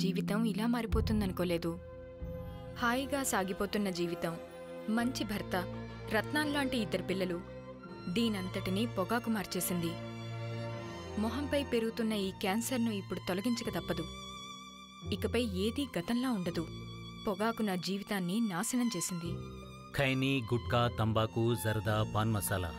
జీవితం ఇలా మారిపోతుందనుకోలేదు. హాయిగా సాగిపోతున్న జీవితం, మంచి భర్త, రత్నాల్లాంటి ఇద్దరు పిల్లలు, దీనంతటినీ పొగాకు మార్చేసింది. మొహంపై పెరుగుతున్న ఈ క్యాన్సర్ను ఇప్పుడు తొలగించక తప్పదు. ఇకపై ఏదీ గతంలా ఉండదు. పొగాకు నా జీవితాన్ని నాశనం చేసింది. ఖైనీ, గుట్కా, తంబాకు, జర్దా, పాన్ మసాలా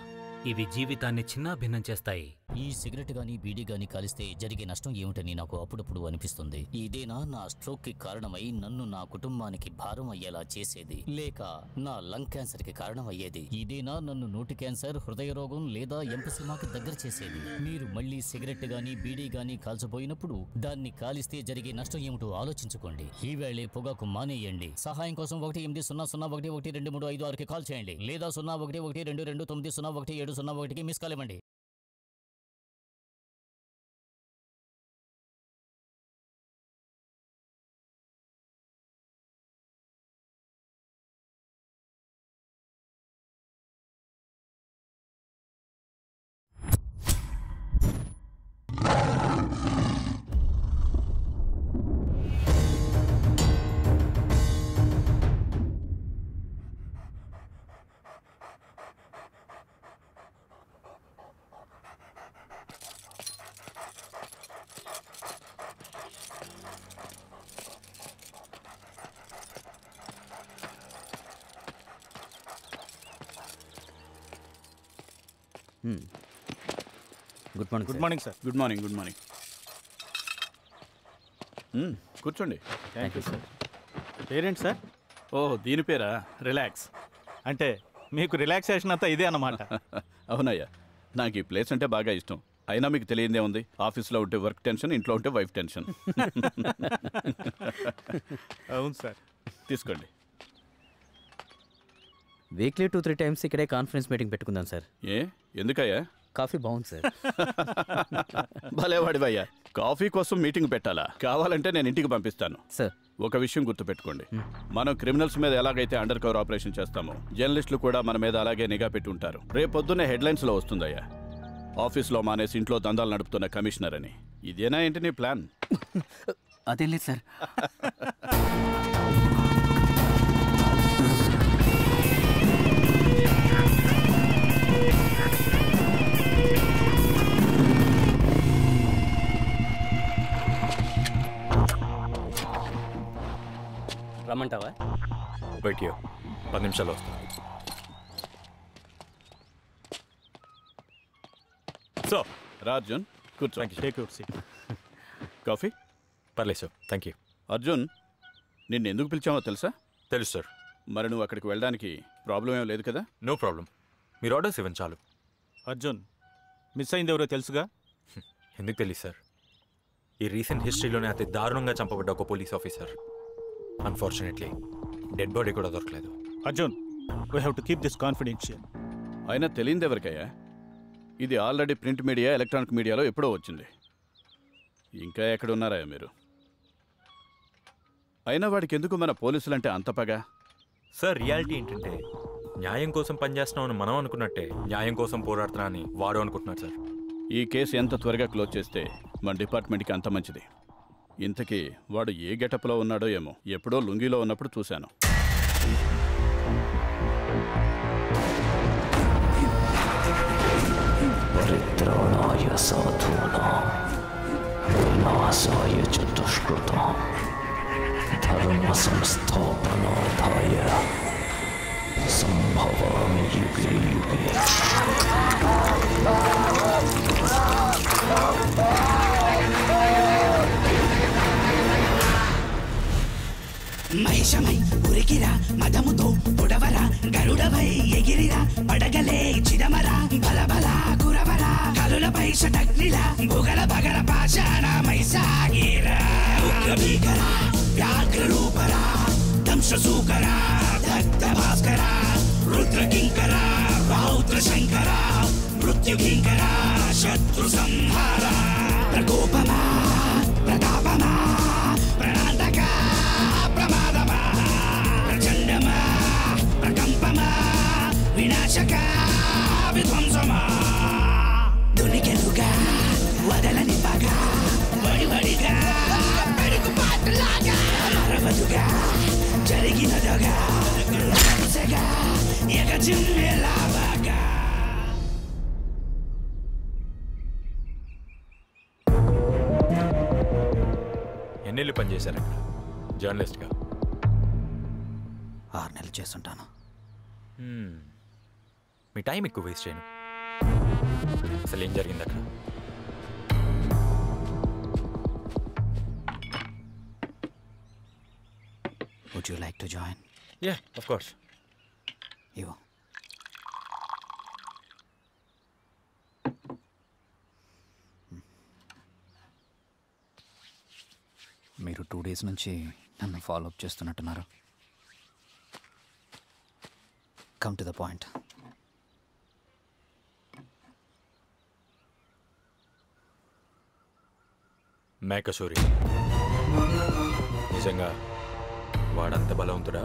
ఇవి జీవితాన్ని చిన్నాభిన్నం చేస్తాయి. ఈ సిగరెట్ గానీ బీడీ గానీ కాలిస్తే జరిగే నష్టం ఏమిటని నాకు అప్పుడప్పుడు అనిపిస్తుంది. ఇదేనా నా స్ట్రోక్ కి కారణమై నన్ను నా కుటుంబానికి భారం అయ్యేలా చేసేది, లేక నా లంగ్ క్యాన్సర్ కి కారణం అయ్యేది? ఇదేనా నన్ను నోటి క్యాన్సర్, హృదయ రోగం లేదా ఎంపసిమాకి దగ్గర చేసేది? మీరు మళ్ళీ సిగరెట్ గానీ బీడీ గానీ కాల్చబోయినప్పుడు దాన్ని కాలిస్తే జరిగే నష్టం ఏమిటో ఆలోచించుకోండి. ఈవేళే పొగాకు మానేయండి. సహాయం కోసం 18001123556కి కాల్ చేయండి, లేదా 011229011701కి మిస్ కాల్ ఇవ్వండి. Good morning. Good morning sir. Good morning. Good morning. కూర్చోండి. Thank you sir. పేరేంటి సార్? ఓహ్, దీని పేరా? రిలాక్స్. అంటే మీకు రిలాక్సేషన్ అంతా ఇదే అన్నమాట. అవునయ్యా, నాకు ఈ ప్లేస్ అంటే బాగా ఇష్టం. అయినా మీకు తెలియదే ఉంది, ఆఫీస్లో ఉంటే వర్క్ టెన్షన్, ఇంట్లో ఉంటే వైఫ్ టెన్షన్. అవును సార్. తీసుకోండి. వీక్లీ 2-3 టైమ్స్ ఇక్కడే కాన్ఫరెన్స్ మీటింగ్ పెట్టుకుందాం సార్. ఎందుకయ్యా? కాఫీ బాగుంది సార్. భలేవాడివయ్యా, కాఫీ కోసం మీటింగ్ పెట్టాలా? కావాలంటే నేను ఇంటికి పంపిస్తాను సార్. ఒక విషయం గుర్తుపెట్టుకోండి, మనం క్రిమినల్స్ మీద ఎలాగైతే అండర్ కవర్ ఆపరేషన్ చేస్తామో, జర్నలిస్టులు కూడా మన మీద అలాగే నిఘా పెట్టి ఉంటారు. రేపొద్దున్నే హెడ్లైన్స్లో వస్తుందయ్యా, ఆఫీస్లో మానేసి ఇంట్లో దందాలు నడుపుతున్న కమిషనర్ అని. ఇదేనా ఏంటి నీ ప్లాన్? అదేం లేదు సార్. రమ్మంటావా? వెయిట్ చేయో, 10 నిమిషాలు వస్తాను. సో రాజన్, కూర్చో. Take your seat. కాఫీ? పర్లేదు సార్, థ్యాంక్ యూ. అర్జున్, నిన్ను ఎందుకు పిలిచామో తెలుసా? తెలుసు సార్. మరి నువ్వు అక్కడికి వెళ్ళడానికి ప్రాబ్లం ఏం లేదు కదా? నో ప్రాబ్లం, మీరు ఆర్డర్స్ ఇవ్వండి చాలు. అర్జున్, మిస్ అయింది ఎవరో తెలుసుగా? ఎందుకు తెలియదు సార్, ఈ రీసెంట్ హిస్టరీలోనే అతి దారుణంగా చంపబడ్డ ఒక police officer. Unfortunately dead body కూడా దొరకలేదు. Arjun, we have to keep this confidential. అయినా తెలియదు ఎవరికయ్యా, ఇది ఆల్రెడీ ప్రింట్ మీడియా, ఎలక్ట్రానిక్ మీడియాలో ఎప్పుడో వచ్చింది. ఇంకా ఎక్కడ ఉన్నారా మీరు? అయినా వాడికి ఎందుకు మన పోలీసులంటే అంత పగ? సార్, రియాలిటీ ఏంటంటే న్యాయం కోసం పనిచేస్తున్నామని మనం అనుకున్నట్టే న్యాయం కోసం పోరాడుతున్నా అని వాడు అనుకుంటున్నాడు సార్. ఈ కేసు ఎంత త్వరగా క్లోజ్ చేస్తే మన డిపార్ట్మెంట్కి అంత మంచిది. ఇంతకీ వాడు ఏ గెటప్లో ఉన్నాడో ఏమో, ఎప్పుడో లుంగిలో ఉన్నప్పుడు చూశాను. పరిత్రాణాయ సాధూనాం వినాశాయ చ దుష్కృతాం ధర్మ సంస్థాపనార్థాయ సంభవామి యుగే యుగే. మహిషమై ఉరికిరా, మదముతో పొడవరా, గరుడవై ఎగిరిరా, పడగలే చిదమరా, బలబల కురవరా, కలులపై షటగ్నిలా, బుగల బగల పాషాణమై సాగిరా. ఉగ్రభీకరా, వ్యాఘ్రరూపరా, దంశసూకరా, దగ్ధ భాస్కరా, రుద్రకింకరా, రౌద్ర శంకరా, మృత్యుకింకరా, శత్రు సంహారా. ప్రకోపమా, ప్రతాపమా, ప్రణాంతకా, ప్రమాదమా, ప్రచండమా, ప్రకంపమా, వినాశక విధ్వంసమా. తొలికెలుగా వదలని పగ, వడివడిగా పెడుగు పాత్ర చిన్నెలా బాగా. ఎన్నేళ్ళు పనిచేశారు అక్కడ జర్నలిస్ట్గా? 6 నెలలు చేస్తుంటాను. మీ టైం ఎక్కువ వేస్ట్ చేయను. అసలు ఏం జరిగింది అక్కడ? Would you like to join? Yeah, of course. You. మీరు 2 days నుంచి నన్ను ఫాలో అప్ చేస్తున్నట్టున్నారు. Come to the point. Mekasuri నిజంగా వాడంత బలవంతుడా?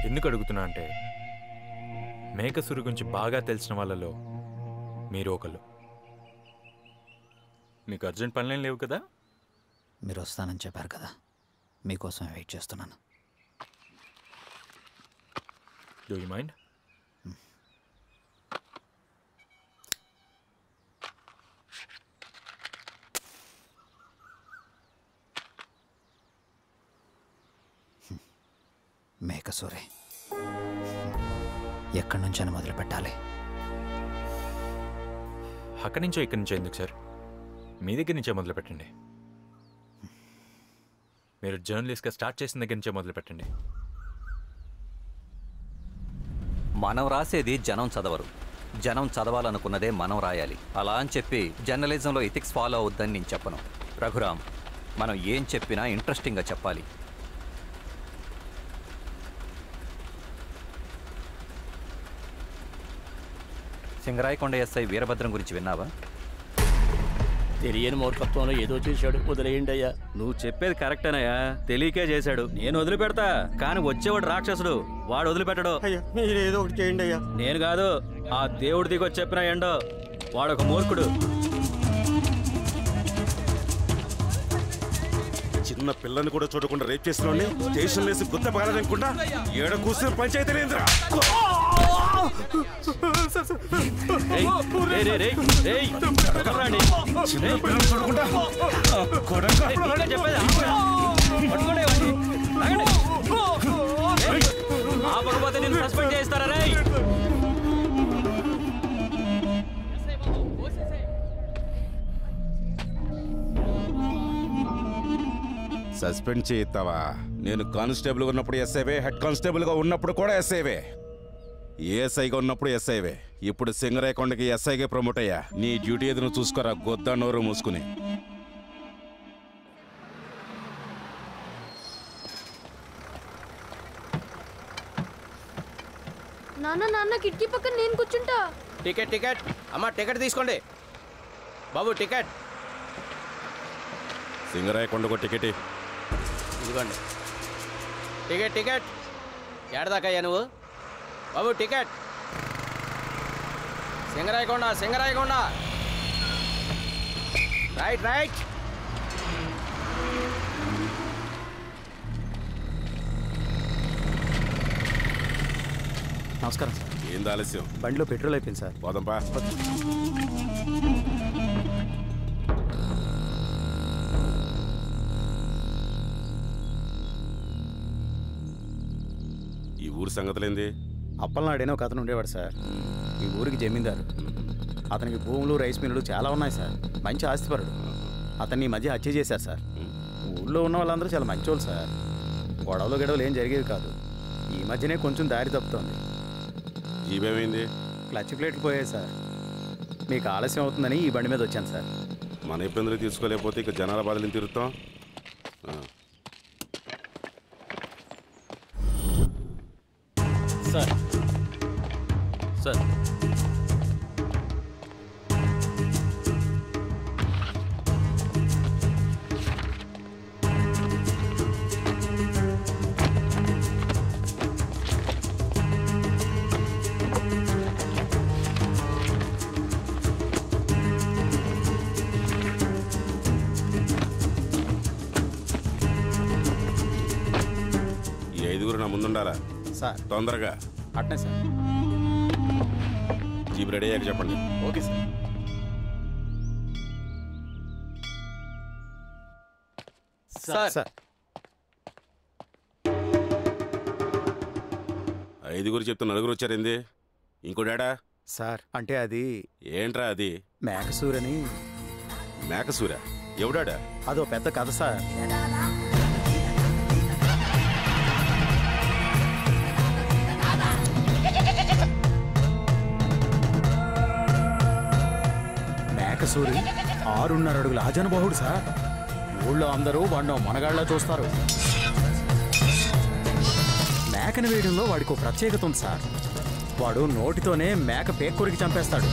ఎందుకు అడుగుతున్నా అంటే మేకసూరి గురించి బాగా తెలిసిన వాళ్ళలో మీరు ఒకళ్ళు. మీకు అర్జెంట్ పనులేం లేవు కదా? మీరు వస్తానని చెప్పారు కదా, మీకోసం వెయిట్ చేస్తున్నాను. Do you mind? మేకసూరి ఎక్కడి నుంచైనా మొదలు పెట్టాలి. అక్కడి నుంచో ఇక్కడి నుంచో ఎందుకు సార్? మీ దగ్గర నుంచే మొదలు పెట్టండి. మీరు జర్నలిస్ట్గా స్టార్ట్ చేసిన దగ్గర నుంచే మొదలు పెట్టండి. మనం రాసేది జనం చదవరు, జనం చదవాలనుకున్నదే మనం రాయాలి. అలా అని చెప్పి జర్నలిజంలో ఎథిక్స్ ఫాలో అవుద్దని నేను చెప్పను. రఘురామ్, మనం ఏం చెప్పినా ఇంట్రెస్టింగ్గా చెప్పాలి. సింగరాయకొండ ఎస్ఐ వీరభద్రం గురించి విన్నావా? తెలియని మూర్ఖత్వంలో ఏదో చేశాడు, వదిలేయండి అయ్యా. నువ్వు చెప్పేది కరెక్టేనయ్యా, తెలియకే చేశాడు. నేను వదిలిపెడతా, కానీ వచ్చేవాడు రాక్షసుడు, వాడు వదిలిపెట్టడు. అయ్యా మీరు ఏదో ఒకటి చేయండి అయ్యా. నేను కాదు, ఆ దేవుడి దిగొచ్చి చెప్పిన ఏండో, వాడొక మూర్ఖుడు. చిన్న పిల్లని కూడా చూడకుండా రేప్ చేసిన స్టేషన్ వేసి గుత్త పగాలనుకుంటా ఏడ కూర్చుని పంచాయతీ లేదురా. సస్పెండ్ చేస్తారా? సస్పెండ్ చేస్తావా? నేను కానిస్టేబుల్ ఉన్నప్పుడు ఎస్ఐవే, హెడ్ కానిస్టేబుల్ గా ఉన్నప్పుడు కూడా ఎస్ఐవే, ఏఎస్ఐగా ఉన్నప్పుడు ఎస్ఐవే. ఇప్పుడు సింగరాయకొండకి ఎస్ఐగా ప్రమోట్ అయ్యా. నీ డ్యూటీ ఏదైనా చూసుకోరా, గొద్దా నోరు మూసుకుని. నాన్న కిటికీ పక్కన నేను కూర్చుంటా. టికెట్ టికెట్ అమ్మా, టికెట్ తీసుకోండి బాబు. టికెట్ సింగరాయకొండకు టికెట్ ఇదిగోండి. టికెట్ టికెట్ ఏడదాకయ్యా నువ్వు బాబు? Ticket. Singarayakonda Singarayakonda. Right right. నమస్కారం సార్. ఏంది ఆలస్యం? బండిలో పెట్రోల్ అయిపోయింది సార్. పోదంపా. ఈ ఊరు సంగతులేంది? అప్పలనాడేనో ఒక అతను ఉండేవాడు సార్, ఈ ఊరికి జమీందారు. అతనికి భూములు, రైస్ మిల్లులు చాలా ఉన్నాయి సార్. మంచి ఆస్తిపరుడు. అతన్ని ఈ మధ్య హత్య చేశారు సార్. ఊళ్ళో ఉన్న వాళ్ళందరూ చాలా మంచోళ్ళు సార్. గొడవలు ఏం జరిగేవి కాదు. ఈ మధ్యనే కొంచెం దారి తప్పుతోంది. జీవేమైంది? క్లచ్ ప్లేట్లు పోయాయి సార్. మీకు ఆలస్యం అవుతుందని ఈ బండి మీద వచ్చాను సార్. మన ఇబ్బందులు తీసుకోలేకపోతే ఇక జనాల బాధలు తిరుగుతాం. సార్ సార్ ఈ 5 నా ముందుండాలా? సార్ తొందరగా. అట్నే సార్. జీప్ రెడీ అయ్యాక చెప్పండి. Okay sir. సార్ 5 చెప్తే 4 వచ్చారేంది? ఇంకోడాడా? సార్ అంటే అది ఏంట్రా అది? మేకసూరని. మేకసూర ఎవడాడా? అదో పెద్ద కథ సార్. మేకసూరి 6.5 అడుగుల ఆజనబాహుడు సార్. ఊళ్ళో అందరూ వాడిని మనగాళ్ళ చూస్తారు. మేకను వేయడంలో వాడికి ప్రత్యేకత ఉంది సార్. వాడు నోటితోనే మేక పేక్కొరికి చంపేస్తాడు.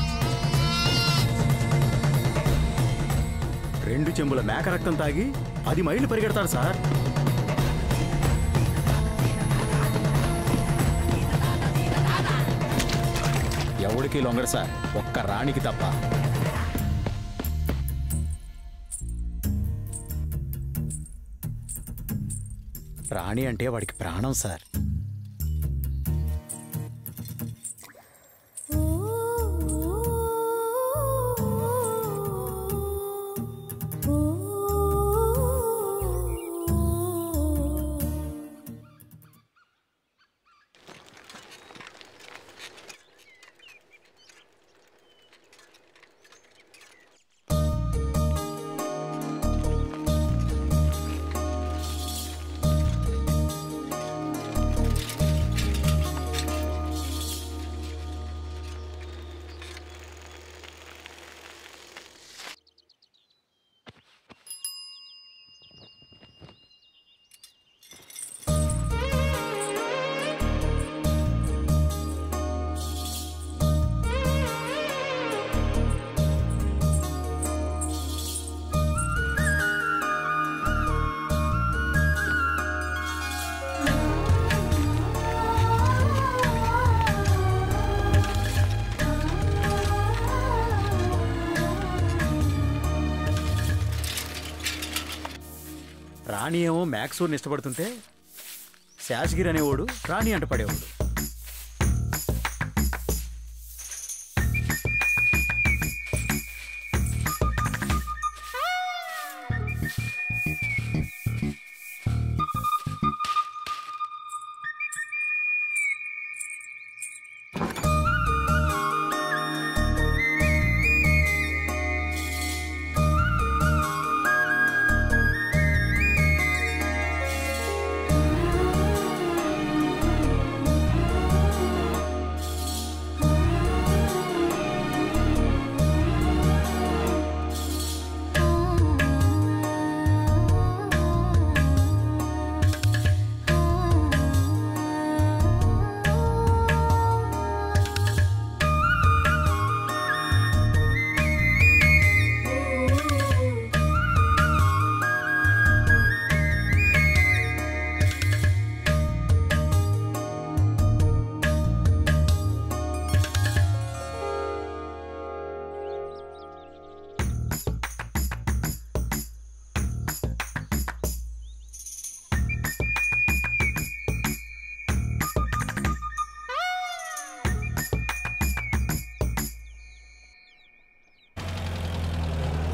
2 చెంబుల మేక రక్తం తాగి 10 మైళ్ళు పరిగెడతాడు సార్. ఎవడికి లొంగడు సార్, ఒక్క రాణికి తప్ప. రాణి అంటే వాడికి ప్రాణం సార్. రాణి ఏమో మ్యాక్సూర్ని ఇష్టపడుతుంటే శాసగిరి అనేవాడు రాణి అంట పడేవాడు.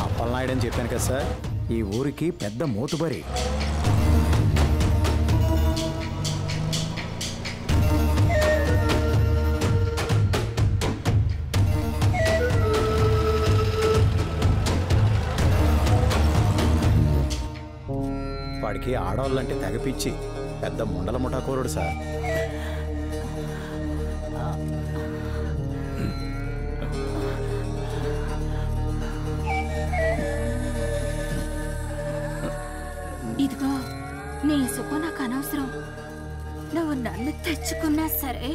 అప్పలనాయుడని చెప్పాను కదా సార్, ఈ ఊరికి పెద్ద మోతుబరి. వాడికి ఆడవాళ్ళంటే తెగపిచ్చి పెద్ద ముండల ముఠాకోరుడు సార్. ఇదిగో నీ సుఖం నాకు అనవసరం. నువ్వు నన్ను తెచ్చుకున్నా సరే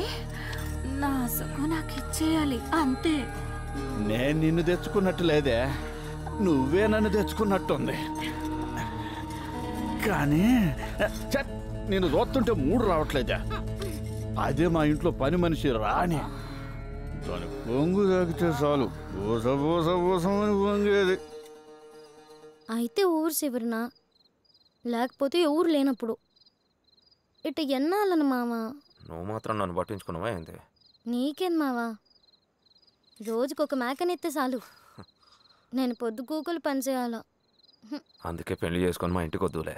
నా సుఖం నాకు ఇచ్చేయాలి అంతే. నేను నిన్ను తెచ్చుకున్నట్టు లేదే, నువ్వే నన్ను తెచ్చుకున్నట్టుంది. కానీ నేను చూస్తుంటే మూడు రావట్లేదా? అదే మా ఇంట్లో పని మనిషి రాని, దాని పొంగు తాగితే చాలు ఊస ఊస ఊసమని పొంగేది. అయితే ఊరు చివరినా, లేకపోతే ఊరు లేనప్పుడు ఇటు ఎన్నాలను మామ. నువ్వు మాత్రం నన్ను పట్టించుకున్నావా ఏంటి? నీకేం మావా, రోజుకొక మేకనెత్తే చాలు. నేను పొద్దు కూకులు పని చేయాలా. అందుకే పెళ్లి చేసుకొని మా ఇంటికి వద్దులే.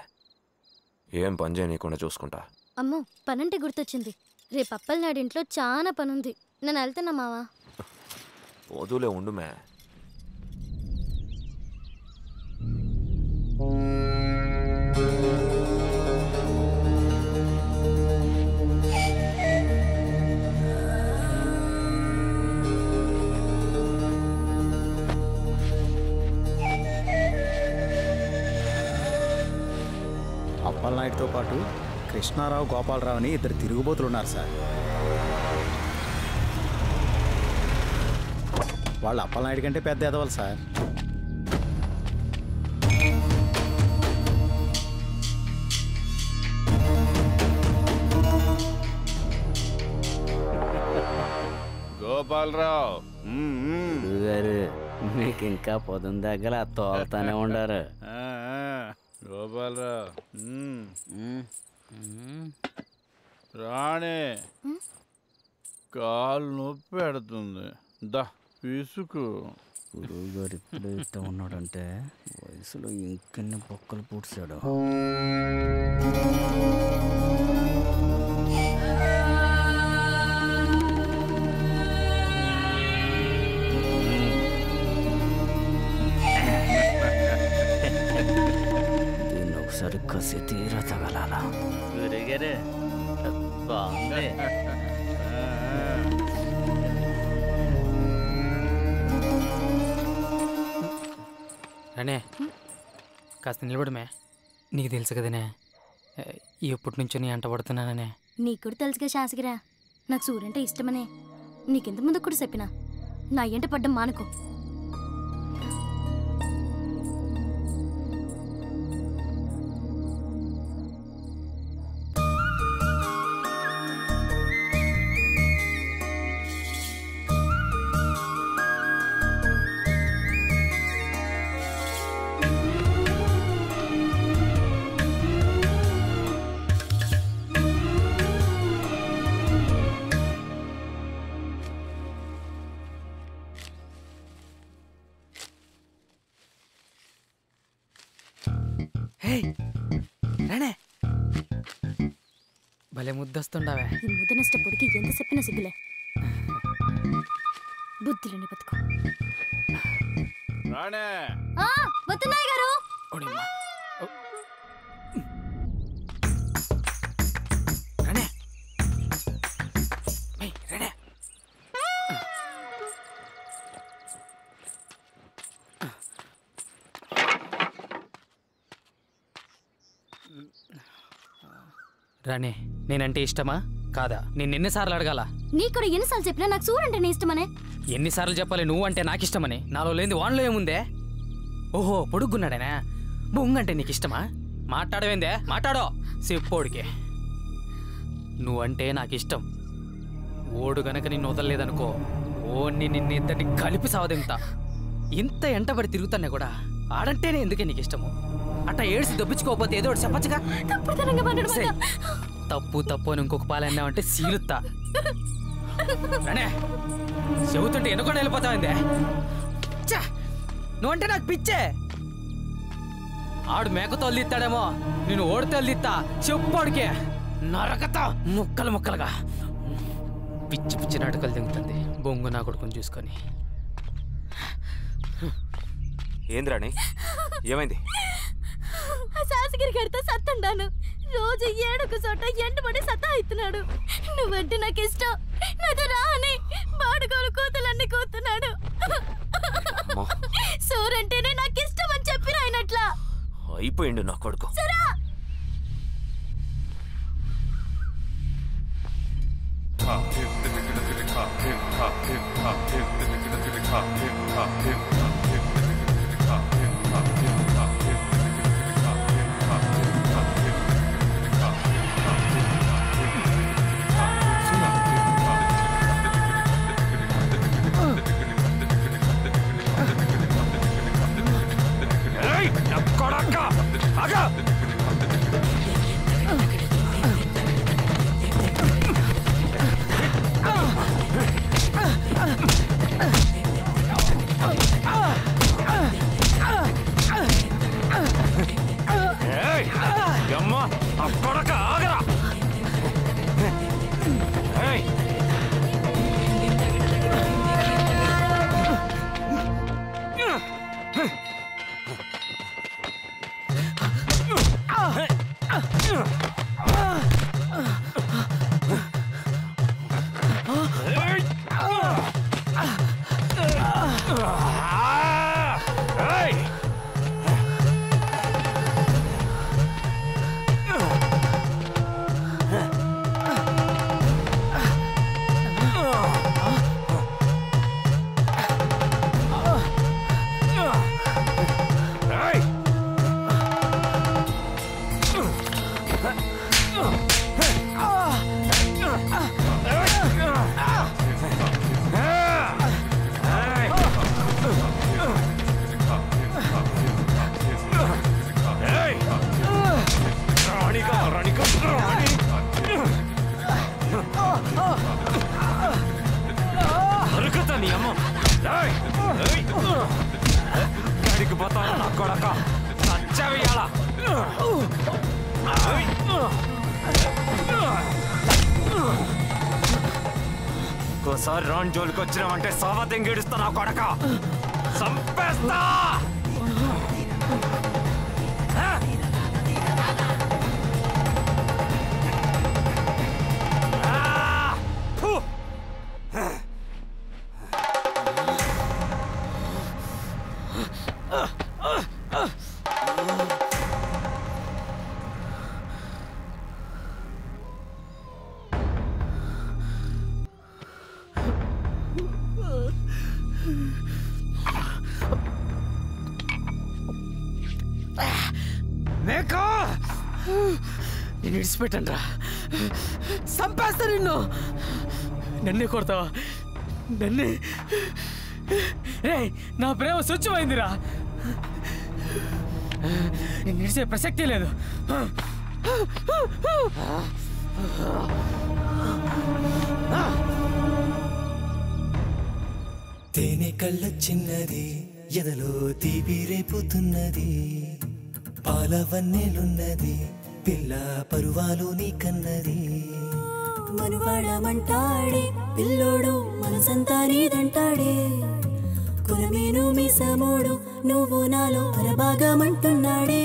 ఏం పని చేయనీయకుండా చూసుకుంటా. అమ్మో, పనంటే గుర్తొచ్చింది. రేపు అప్పలనాడు ఇంట్లో చాలా పనుంది. నేను వెళ్తున్నా మావా. వదులే ఉండు మే. అప్పలనాయుడుతో పాటు కృష్ణారావు, గోపాలరావు అని 2 తిరుగుబోతులు ఉన్నారు సార్. వాళ్ళు అప్పలనాయుడు కంటే పెద్ద ఎదవాలి సార్. గోపాలరావు గారు, మీకు ఇంకా పొద్దున దగ్గర తోలుతానే ఉండారు. గోపాలరావు రాణి కాలు నొప్పి పెడుతుంది. దా పిసుకు. గురువు గారు ఇప్పుడు ఇష్టం ఉన్నాడంటే వయసులో ఇంకెన్ని బొక్కలు పూడ్చాడు. దీన్ని ఒకసారి కసి తీరా తగలాల. గురుగారు బాగుంది. అనే కాస్త నిలబడమే. నీకు తెలుసు కదనే, ఎప్పటి నుంచో నీ అంట పడుతున్నాననే. నీకు కూడా తెలుసుగా శాసగిరా, నాకు సూరంటే ఇష్టమనే. నీకెంత ముందు కూడా చెప్పినా నా ఎంట పడ్డం మానుకో. రానే భలే ముద్దొస్తుండవే. ఈ ముద్ద నష్టపొడికి ఎంత చెప్పినా సిగ్గులే. బుద్ధిలోని బతుకు. రాణే వస్తున్నాయి గారు. రాణి, నేనంటే ఇష్టమా కాదా? నేను ఎన్నిసార్లు అడగాల? నీకు కూడా ఎన్నిసార్లు చెప్పినా నాకు సూరంటే నీ ఇష్టమనే. ఎన్నిసార్లు చెప్పాలి నువ్వు అంటే నాకు ఇష్టమని? నాలో లేని వాన్లో ఏముందే? ఓహో, పొడుగున్నాడేనా? బొంగంటే నీకు ఇష్టమా? మాట్లాడవేందే? మాట్లాడో చెప్పోడికే. నువ్వంటే నాకు ఇష్టం. ఓడు గనక నిన్ను వదలలేదనుకో, ఓన్ని నిన్నిద్దరిని కలిపి సావదెంతా. ఇంత ఎంటబడి తిరుగుతానే కూడా ఆడంటేనే ఎందుకే నీకు ఇష్టము? అట్లా ఏడ్చి దొప్పించుకోకపోతే ఏదో ఒకటి చెప్పచ్చుగా. తప్పు తప్పు అని ఇంకొక పాలు అన్నావంటే సీలుత్తా. చెబుతుంటే ఎన్నుకొని వెళ్ళిపోతావందే. నువ్వంటే నాకు పిచ్చే. ఆడు మేకతోళ్ళు తీస్తాడేమో, నేను ఓడితోళ్ళు తీస్తా. చెప్పుడికే నరకతా ముక్కలు ముక్కలుగా. పిచ్చి పిచ్చి నాటకాలు దిగుతుంది బొంగు నా కొడుకుని చూసుకొని. ఏంద్రాణి, ఏమైంది? శాసగిరి గడితో సత్తుండాను. రోజు ఏడుకు చోట ఎంటబడి సత్తా అవుతున్నాడు. నువ్వంటే నాకు ఇష్టం, నాతో రా అని బాడుకోలు కూతులన్నీ కూతున్నాడు. సూరంటేనే నాకు ఇష్టం అని చెప్పి రాయనట్లా అయిపోయిండు నా కొడుకు. సరా గడికి పోతాను నా కొడక చచ్చేయాల ఇంకోసారి రాన్ జోలికి వచ్చినామంటే సావతం గెడుస్తా నా కొడక చంపేస్తా నేను ఇడిచిపెట్టండి రా, చంపేస్తా నిన్ను. నన్నే కొడతావా? నన్నే? రే, నా ప్రేమ స్వచ్ఛమైందిరా, నేను ఇడిచే ప్రసక్తి లేదు. తేనె కళ్ళ చిన్నది, ఎదలో తీపి రేపుతున్నది, పాలవన్నెలున్నది, పిల్ల పరువాలు నీ కన్నది. మనువాడమంటాడే పిల్లోడు మనసంతా నీదంటాడే, కులమేను మీసమోడు నువ్వు నాలో అరబాగమంటున్నాడే.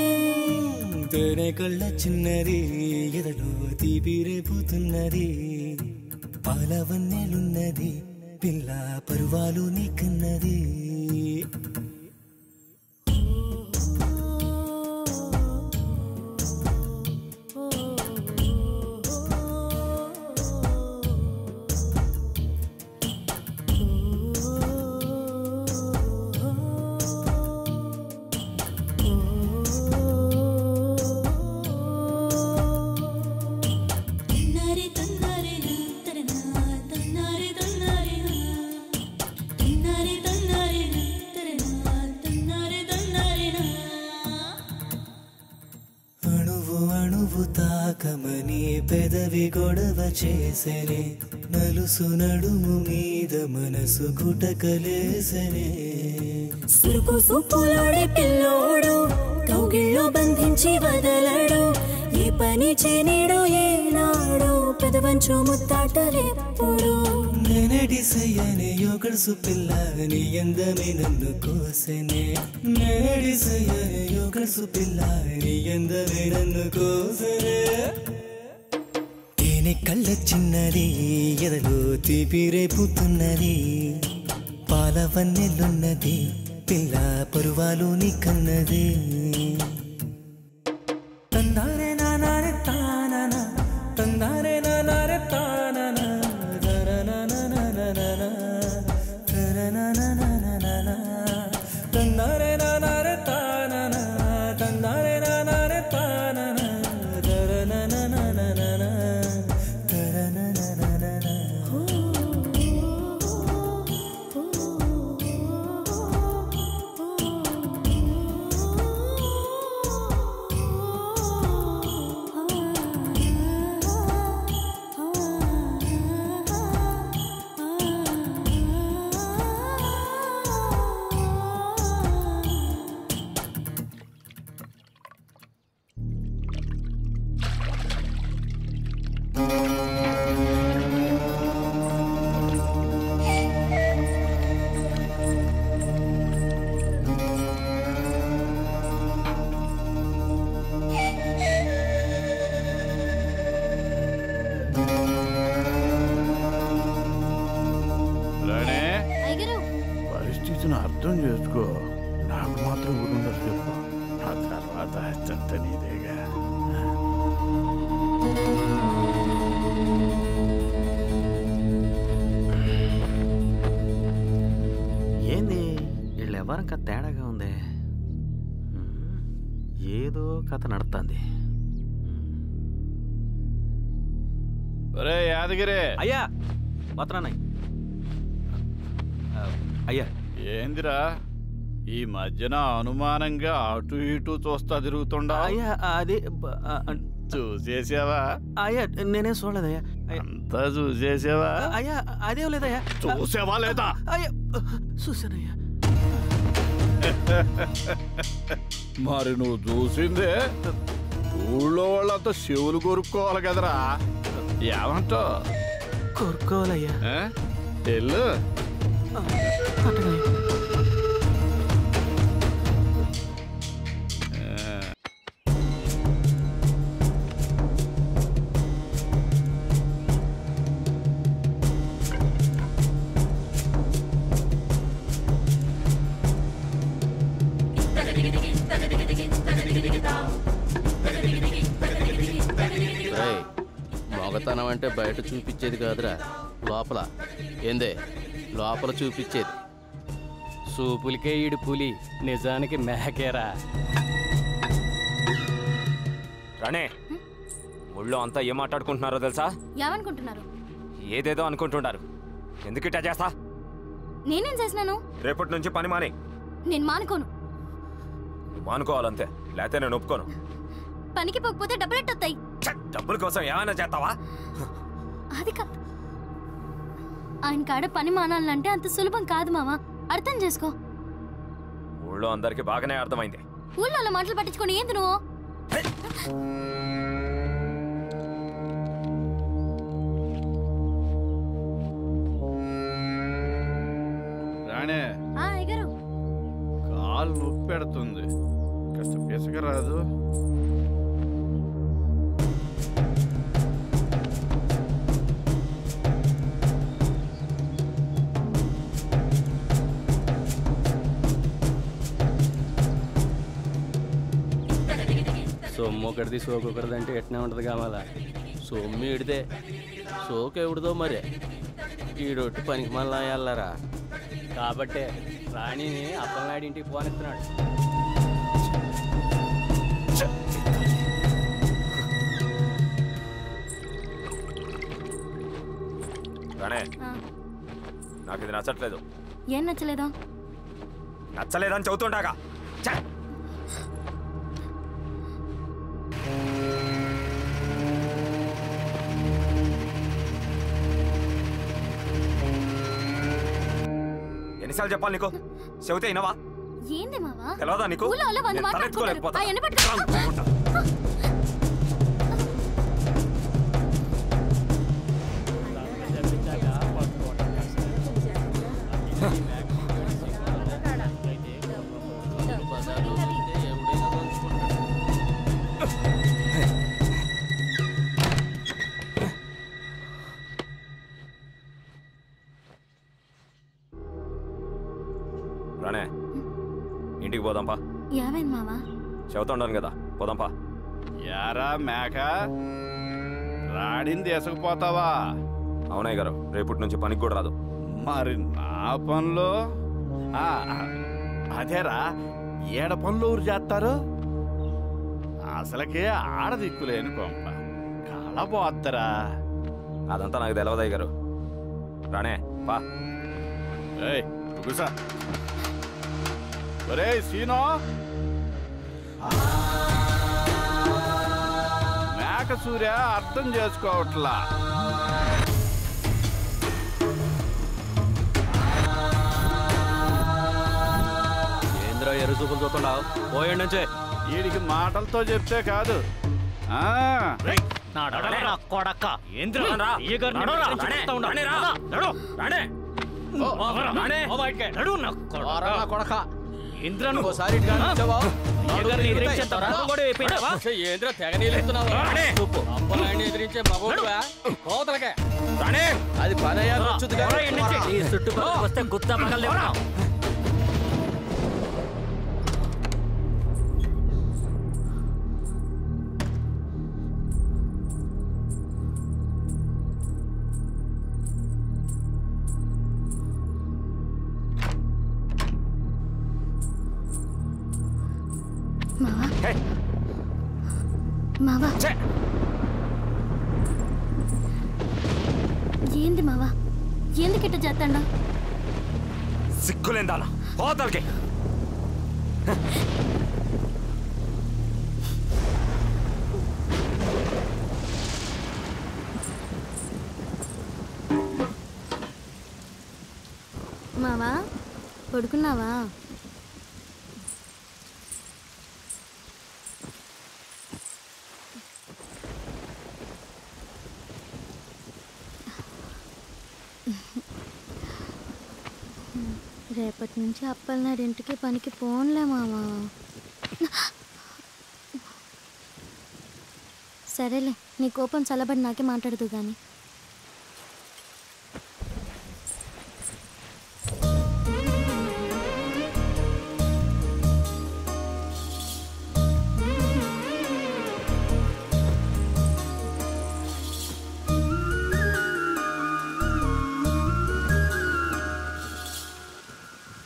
తేనె కళ్ళ చిన్నది, ఎదలో తీపి రేపుతున్నది, పాలవన్నెలున్నది, పిల్ల పరువాలు నీ కన్నది. తాకమని పెదవి గొడవ చేసెనే, నలుసు నడుము మీద మనసు గుటకలేసెనే. సురుకు సుప్పులోడే పిల్లోడు కౌగిల్లో బంధించి వదలడు, ఏ పని చేనేడు ఏనాడు పెదవంచు ముత్తాటలేప్పుడు. నేనడిసయ్యనే యోగడుసు పిల్ల నీ ఎందమే నన్ను కోసెనే, నేనడిసయ్యనే యోగడుసు పిల్ల నీ ఎందమే నన్ను కోసెనే. తేనె కళ్ళ చిన్నది, ఎదలో తీపి రేపుతున్నది, పాలవన్నెలున్నది, పిల్ల పరువాలు నీ కన్నది. తందారే నానారే తానన, తందారే నానారే తానన, తందారే నానారే తానన, తందారే నానారే తానన, పరిస్థితిని అర్థం చేసుకో. నాకు మాత్రం ఊరుండదు చెప్పు, నా తర్వాత చెత్త నీదేగా. ఏంది వీళ్ళు ఎవరంకా తేడాగా ఉంది, ఏదో కథ నడుస్తుంది. ఒరే యాదగిరి, అయ్యా వస్తున్నాయి. అయ్యా ఏందిరా ఈ మధ్యన అనుమానంగా అటు ఇటు చూస్తా తిరుగుతుండా? అయ్యా అది చూసేసావా? అయ్యా నేనే చూడలేదయ్యా. అంతా చూసేసావా? అయ్యా అదేం లేదయ్యా. చూసావా లేదా? అయ్యా చూసానయ్యా. మరి నువ్వు చూసిందే ఊళ్ళో వాళ్ళంతా చెవులు కొరుక్కోవాలి కదరా. ఏమంటావు? కొరుక్కోవాలయ్యా. వెళ్ళు. మొగతనం అంటే బయట చూపించేది కాదురా, లోపల ఏందే లోపల చూపించేది. సూపులకే ఈడు పులి, నిజానికి మేకేరా. రాణే, ఊళ్ళో అంతా ఏం మాట్లాడుకుంటున్నారో తెలుసా? ఏమనుకుంటున్నారు? ఏదేదో అనుకుంటున్నారు. ఎందుకు ఇట్టా చేస్తా? నేనేం చేసినాను? రేపటి నుంచి పని మాని. నేను మానుకోను. మానుకోవాలంతే, లేకపోతే నేను ఒప్పుకోను. పనికి పోకపోతే డబ్బులు ఎట్టొస్తాయి. డబ్బుల కోసం ఏమైనా చేస్తావా? అది కాదు, ఆయన కాడ పని మానాలంటే అంత సులభం కాదు మావా, అర్థం చేసుకో. ఊళ్ళో అందరికి బాగానే అర్థమైంది. ఊళ్ళో అలా మాటలు పట్టించుకొని ఏంది నువ్వు? రాణే, ఎగరు. కాలు నొప్పి పెడుతుంది, కాస్త పిసకరాదు. సొమ్ము ఒకటిది సోకు ఒకటిది అంటే ఎట్నే ఉంటుంది కావాలా? సొమ్ము ఈడితే సోకు ఎవడిదో మరి. ఈడొట్టి పనికి మళ్ళా వెళ్ళారా కాబట్టే రాణిని అప్పలనాయుడు ఇంటికి పోనిస్తున్నాడు. రాణే, నాకు ఇది నచ్చట్లేదు. ఏం నచ్చలేదా? నచ్చలేదని చెబుతుండగా ఎన్నిసార్లు చెప్పాలి నీకు? చెబితే అయినవా? ఏంది మావా? తెలవదా నీకు? తలెత్తుకోలేకపోతా. రాణే, ఇంటికి పోదాంపా. ఏమైంది మావా? చెబుతా ఉండాను కదా, పోదాంపా. యారా మేక, రాడింది ఎసకపోతావా? అవునాయి గారు, రేపటి నుంచి పనికి కూడా రాదు. మరి నా పనులు అదేరా, ఏడ పనులు ఊరు చేస్తారు? అసలకే ఆడదిక్కులేని కొంప కళపోద్దరా. అదంతా నాకు తెలియదయ్య గారు. రాణే పా. కూసా. ఒరే సీనో, మేక సూర్య అర్థం చేసుకోవట్లా. ఏంద్రా ఎర్ర చూపులు చూస్తున్నావు? పోయండి నుంచే. వీడికి మాటలతో చెప్తే కాదు. అది పదయ్యాలు చుట్టుపక్కల వస్తే గుత్తా పగలే. మావా, ఏంది మావా? ఎందుకిట్ట చేస్తాడా? సిగ్గులేందా పోతలకి. మావా పడుకున్నావా? రేపటి నుంచి అప్పలనాడు ఇంటికి పనికి పోన్లే మావా. సరేలే, నీ కోపం చల్లబడి నాకే మాట్లాడదు కానీ.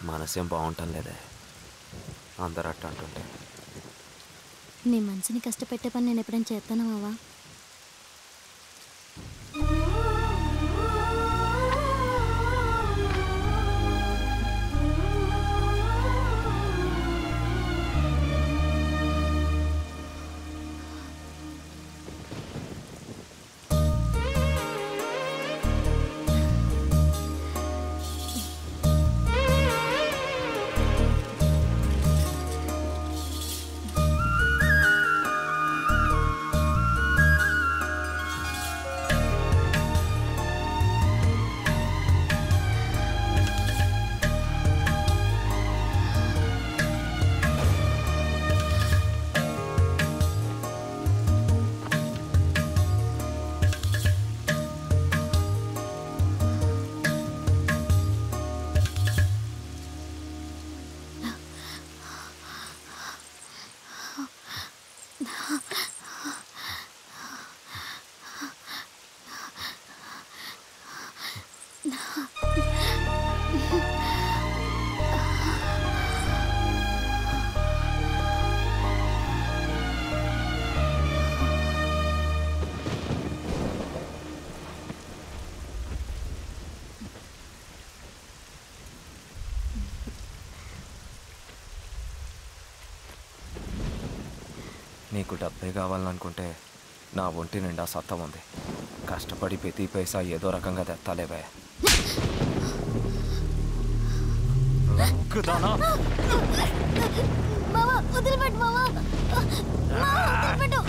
మనసేం బాగుంటాం లేదే, అందరూ అట్ట అంటుంటే. నీ మనసుని కష్టపెట్టే పని నేను ఎప్పుడైనా చేస్తానా మావా? నీకు డబ్బే కావాలనుకుంటే నా ఒంటి నిండా సత్తా ఉంది. కష్టపడి ప్రతి పైసా ఏదో రకంగా తెత్తాలేవే. మావా వదిలిపెట్టు మావా. వదిలిపెట్టు.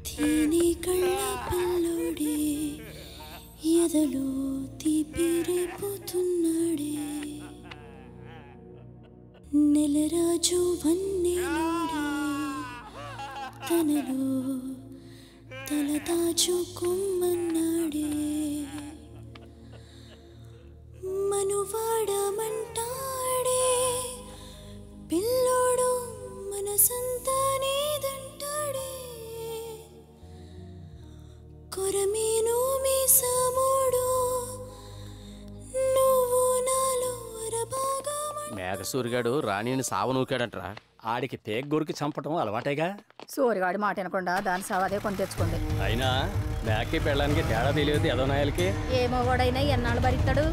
తీని కళ్ళ పిల్లోడే ఎదలో తీపి రేపుతున్నాడే, నెలరాజు వన్నెలోడే తనలో తల దాచుకోమన్నాడే, మనువాడమంటాడే పిల్లోడు మనసంతా నీదంటాడే, కొరమీను మీసమోడు నువ్వు నాలో అరబాగా. మేఘసూరిగాడు రాణిని సావనూకాడంట్రా. ఆడికి పేక్ గొరికి చంపటం అలవాటేగా. సూరిగాడి మాట వినకుండా దాని సవాదే కొని తెచ్చుకుంది. అయినా మేకకి పెళ్ళడానికి తేడా తెలియదు ఎదనాయలకి. ఏమో వాడైనా ఎన్నాళ్ళు భరిస్తాడు.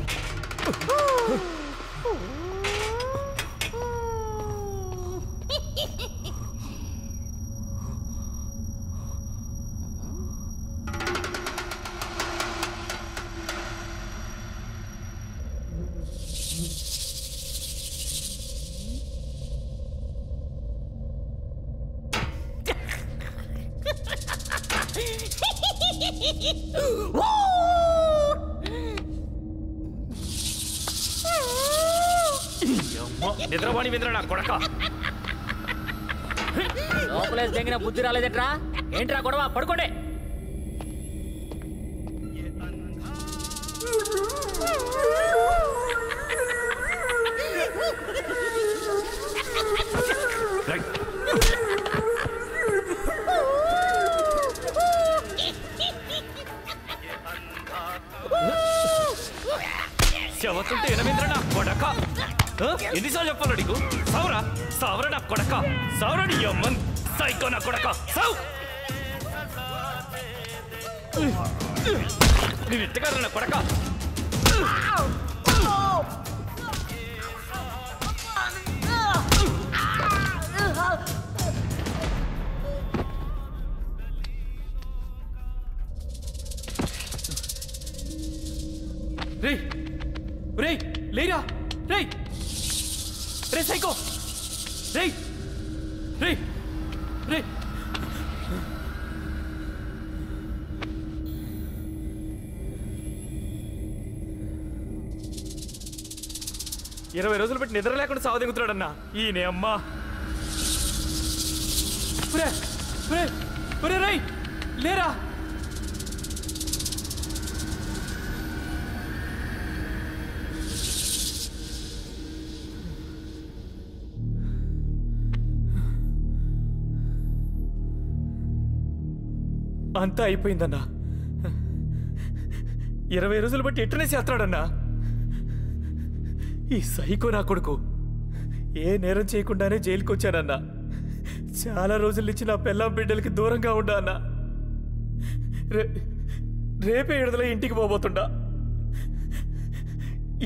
నిద్రపోని వింద్ర నా కొడక. లోపలేసి దగ్గర బుద్ధి రాలేదట్రా? ఏంట్రా గొడవ? పడుకోండి. చెవతుంటే ఎనమింద్ర నా కొడక. ఎన్నిసార్లు చెప్పాలో నీకు? సావరా సావరా నా కొడక. సావరా నీ అమ్మన్ సైకో నా కొడక. సావు నేను ఎట్టగారు నా కొడక. రే సైకో రే రే రే 20 రోజులు పెట్టి నిద్ర లేకుండా సావదిగుతున్నాడన్నా ఈయనే అమ్మా. రై లేరా అంతా అయిపోయిందన్నా. 20 రోజులు బట్టి ఎట్టునే చేస్తాడన్నా. ఈ సైకో నా కొడుకు ఏ నేరం చేయకుండానే జైలుకి వచ్చానన్నా. చాలా రోజుల నుంచి నా పెళ్ళాం బిడ్డలకి దూరంగా ఉండా అన్నా. రేపే విడుదల ఇంటికి పోబోతుండా.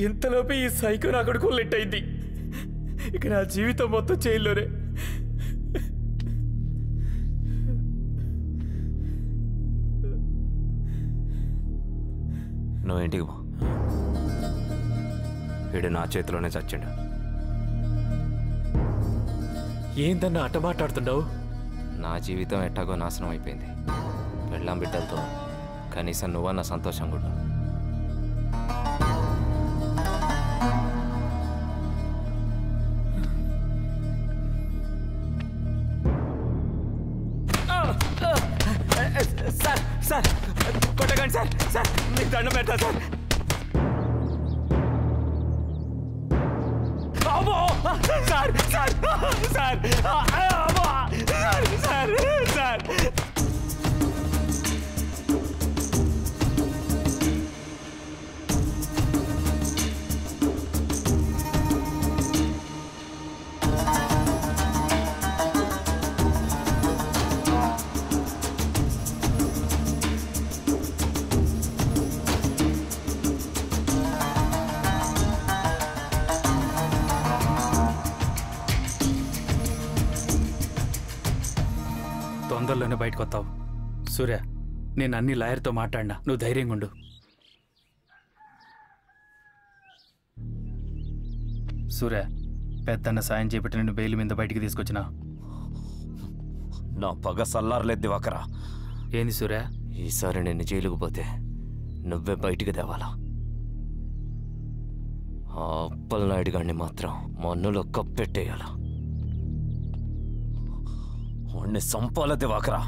ఇంతలోపే ఈ సైకో నా కొడుకు లెట్ అయింది. ఇక నా జీవితం మొత్తం జైల్లోనే. నువ్వు ఇంటికి పో. వీడు నా చేతిలోనే చచ్చాడు. ఏందన్నా అట్ట మాట్లాడుతుండవు? నా జీవితం ఎట్టాగో నాశనం అయిపోయింది. పెళ్ళాం బిడ్డలతో కనీసం నువ్వన్నా సంతోషంగా ఉండు. సార్ సార్ కొట్టకండి సార్. సార్ మీకు దండం పెడతా sir. Sir sir sir sir sir తొందరలోనే బయటకు వస్తావు. సూర్య, నేను అన్ని లాయర్తో మాట్లాడినా, నువ్వు ధైర్యంగా ఉండు. సూర్య, పెద్దన్న సాయం చేపట్టి నేను బెయిల్ మీద బయటికి తీసుకొచ్చినా. నా పగ సల్లారలేదు దివాకరా. ఏంది సూర్య? ఈసారి నేను జైలుకు పోతే నువ్వే బయటికి తేవాలా. ఆ అప్పలనాయుడు గారిని మాత్రం మన్నులో కప్పెట్టేయాల. వాడిని సంపాల దివాకరా.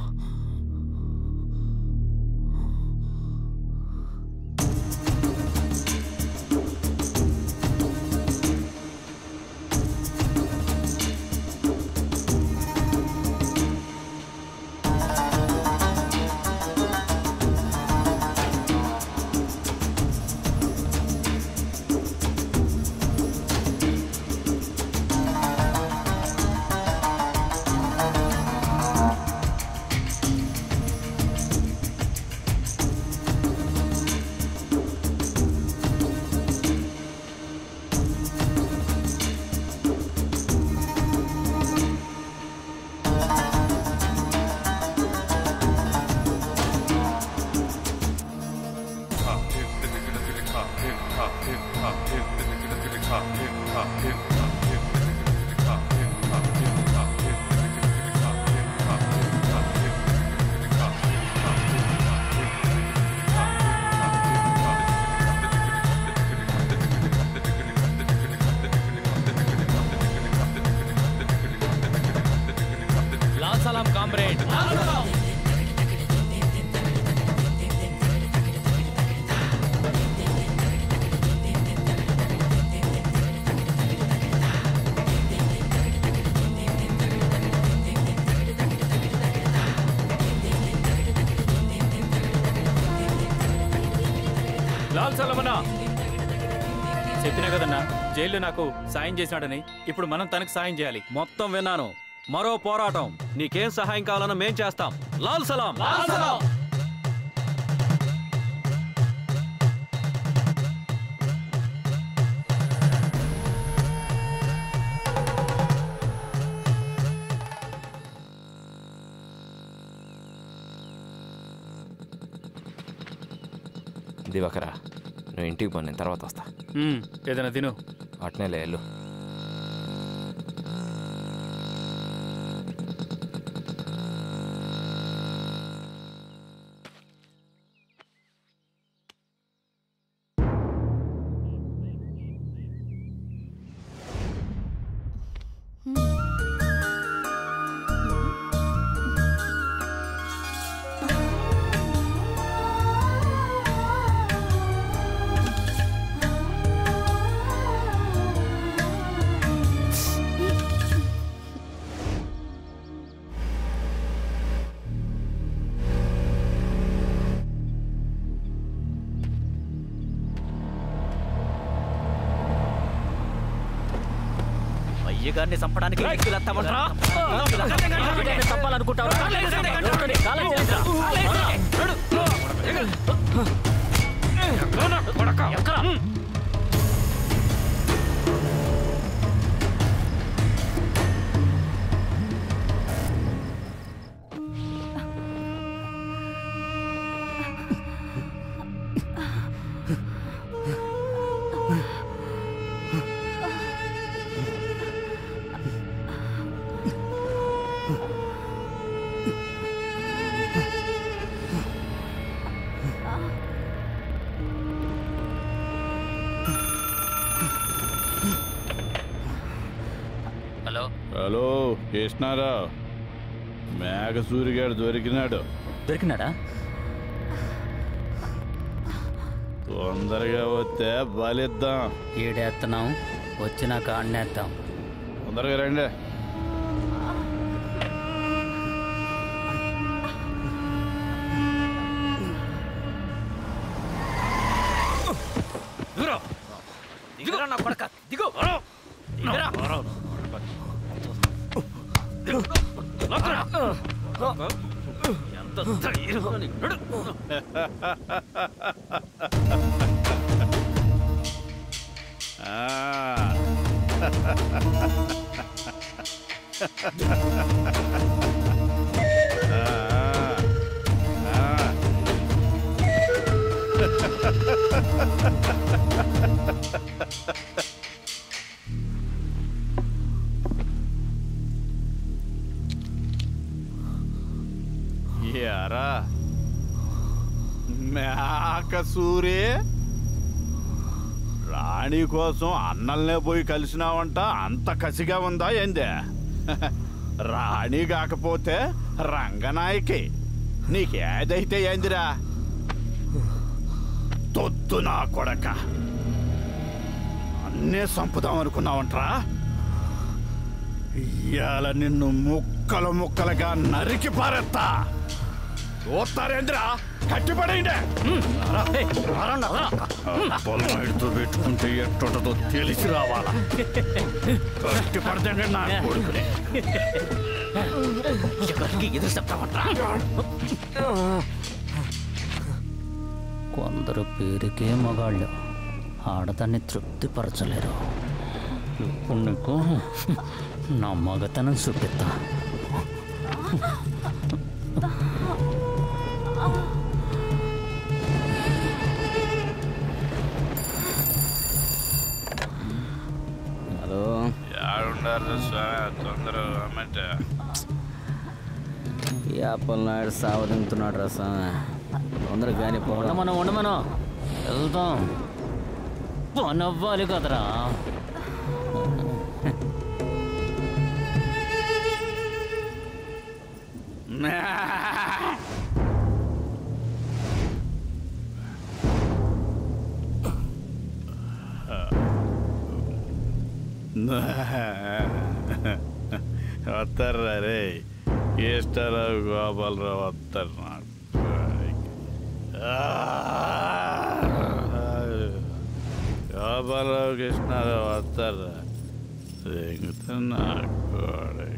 లాల్ సలాం కామ్రేడ్. లాల్ సలాం అన్నా, చెప్పినా కదన్నా జైల్లో నాకు సాయం చేసినాడని. ఇప్పుడు మనం తనకు సాయం చేయాలి. మొత్తం విన్నాను. మరో పోరాటం. నీకేం సహాయం కావాలన్నా మేం చేస్తాం. లాల్ సలాం. దివాకరా, నువ్వు ఇంటికి పో, నేను తర్వాత వస్తా. ఏదైనా తిను. అట్నే లేలు. అయ్యగారిని చంపడానికి చంపాలనుకుంటావు హలో కృష్ణారావు, మేఘసూరిగాడు దొరికినాడా? తొందరగా వస్తే బలిద్దాం. ఈడేస్తున్నాం, వచ్చినాక ఆడనేద్దాం. తొందరగా రండి. నా కొడక దిగు ఎంత యారా మేకసూరి, రాణి కోసం అన్నల్నే పోయి కలిసినావంట. అంత కసిగా ఉందా ఏందే? రాణి కాకపోతే రంగనాయకి, నీకేదైతే ఏందిరా? తొత్తు నా కొడక, అన్నే చంపుదాం అనుకున్నావంట్రా? ఇవాళ నిన్ను ముక్కలు ముక్కలుగా నరికి పారేస్తా. చూస్తారేంద్రా, కట్టిపడేయండి. పొలమైడుతో పెట్టుకుంటే ఎట్టో తెలిసి రావాలా? కట్టిపడదండి నా కొడుకుని. ఎదురు చెప్తామంటా. కొందరు పేరుకే మగాళ్ళు ఆడదాన్ని తృప్తిపరచలేరు. ఇప్పుడు నీకు నా మగతనం చూపిస్తా. హలో, యాడుండారు స్వామి? తొందరగా రమ్మంటే. ఈ అప్పలనాయుడు సావదింతున్నాడు రా స్వామి. తొందరగా కానీ ఉండమను వెళ్తాం. పని అవ్వాలి కదరా. వస్తారా రే? కేష్టరావు గోపాలరావు వస్తారు. నాకు గోపాలరావు కృష్ణారావు వస్తారా? దిగుతున్నా కోడకి.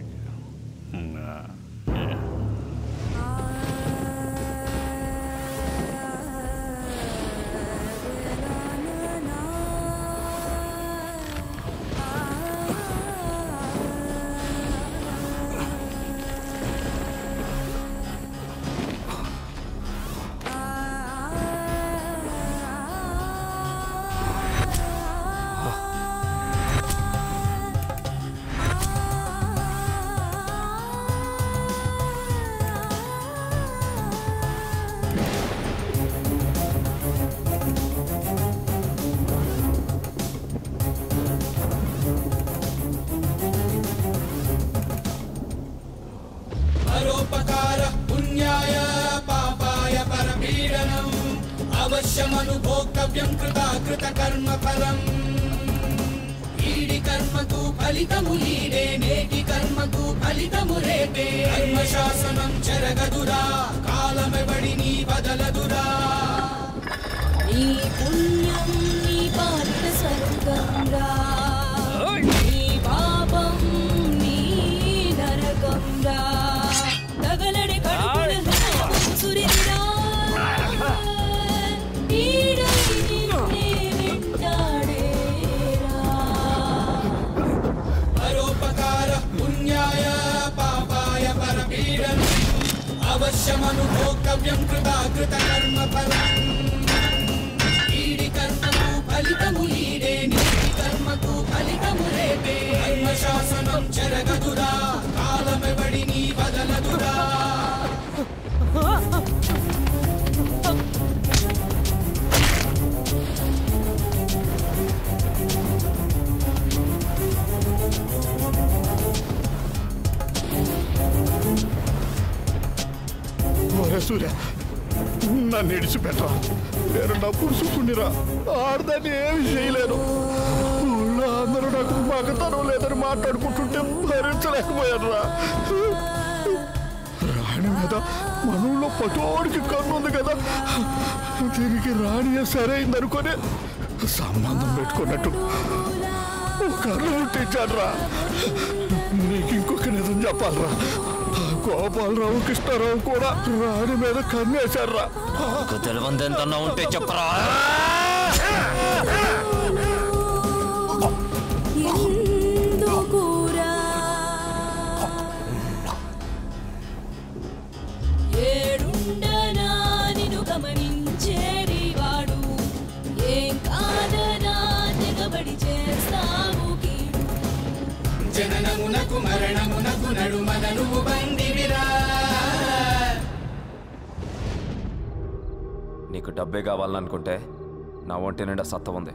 పరోపకార పుణ్యాయ పాపాయ పరపీడనం అవశ్యమనుభోక్తవ్యం కృత కర్మ ఫలం. ఈడి కర్మకు ఫలితము ఈడే, నేటి కర్మకు ఫలితము రేపే. కర్మశాసనం చెరగదురా, కాలమెబడి నీ బదలదురా. నీ పుణ్యం నీ పాలిట స్వర్గం రా, నీ పాపం అవశ్యమనుభోక్తవ్యం కృతాకృత కర్మ ఫలం ఈడి కర్మకు ఫలితము ఈడే నీటి కర్మకు ఫలితము రేపే కర్మశాసనం చెరగదురా కాలమెవడిని వదలదురా సూర్య నన్ను ఇడిచిపెట్టరా, నేను నా పురుషుకుండిరా, ఆడదాన్ని ఏమి చేయలేను. ఊళ్ళో అందరూ నాకు మగతనం లేదని మాట్లాడుకుంటుంటే భరించలేకపోయాను రా. రాణి మీద మన ఊళ్ళో పటోడికి కన్ను ఉంది కదా, దీనికి రాణియే సరైందనుకొని సంబంధం పెట్టుకున్నట్టు కన్ను పుట్టించాడు రా. నీకు ఇంకొక నిజం చెప్పాలరా, గోపాలరావు కృష్ణారావు కూడా రాణి మీద కన్నేశారా. తెలివంతన్నా ఉంటే చెప్పరా. ఏడుండనా నిన్ను గమనించేది వాడు, ఏం కాదనా తెగబడి చేస్తావు కీడు. జననమునకు మరణమునకు నడుమనను బందివిరా. నీకు డబ్బే కావాలనుకుంటే నా ఒంటి నిండా సత్తా ఉంది.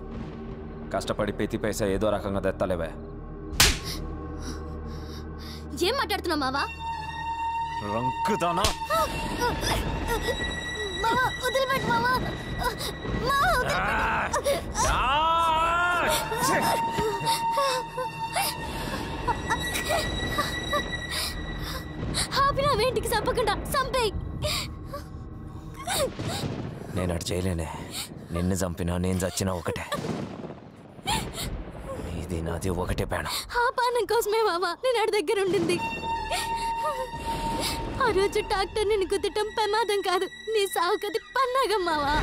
కష్టపడి ప్రతి పైసా ఏదో రకంగా తెత్తలేవే. ఏం మాట్లాడుతున్నావు మావా? రంకుదానా మావా వదిలిపెట్టు మావా. ఆపినా వేంటికి చంపకుండా చంపేయి. నేను అటు చేయలేనే. నిన్ను చంపినా నేను చచ్చినా ఒకటే. నీది నాది ఒకటే పేడం. ఆ పానం కోసమే మావా నేను ఆడి దగ్గర ఉండింది. ఆ రోజు డాక్టర్ నిన్ను గుద్దటం ప్రమాదం కాదు, నీ సావు కది పన్నాగం మావా.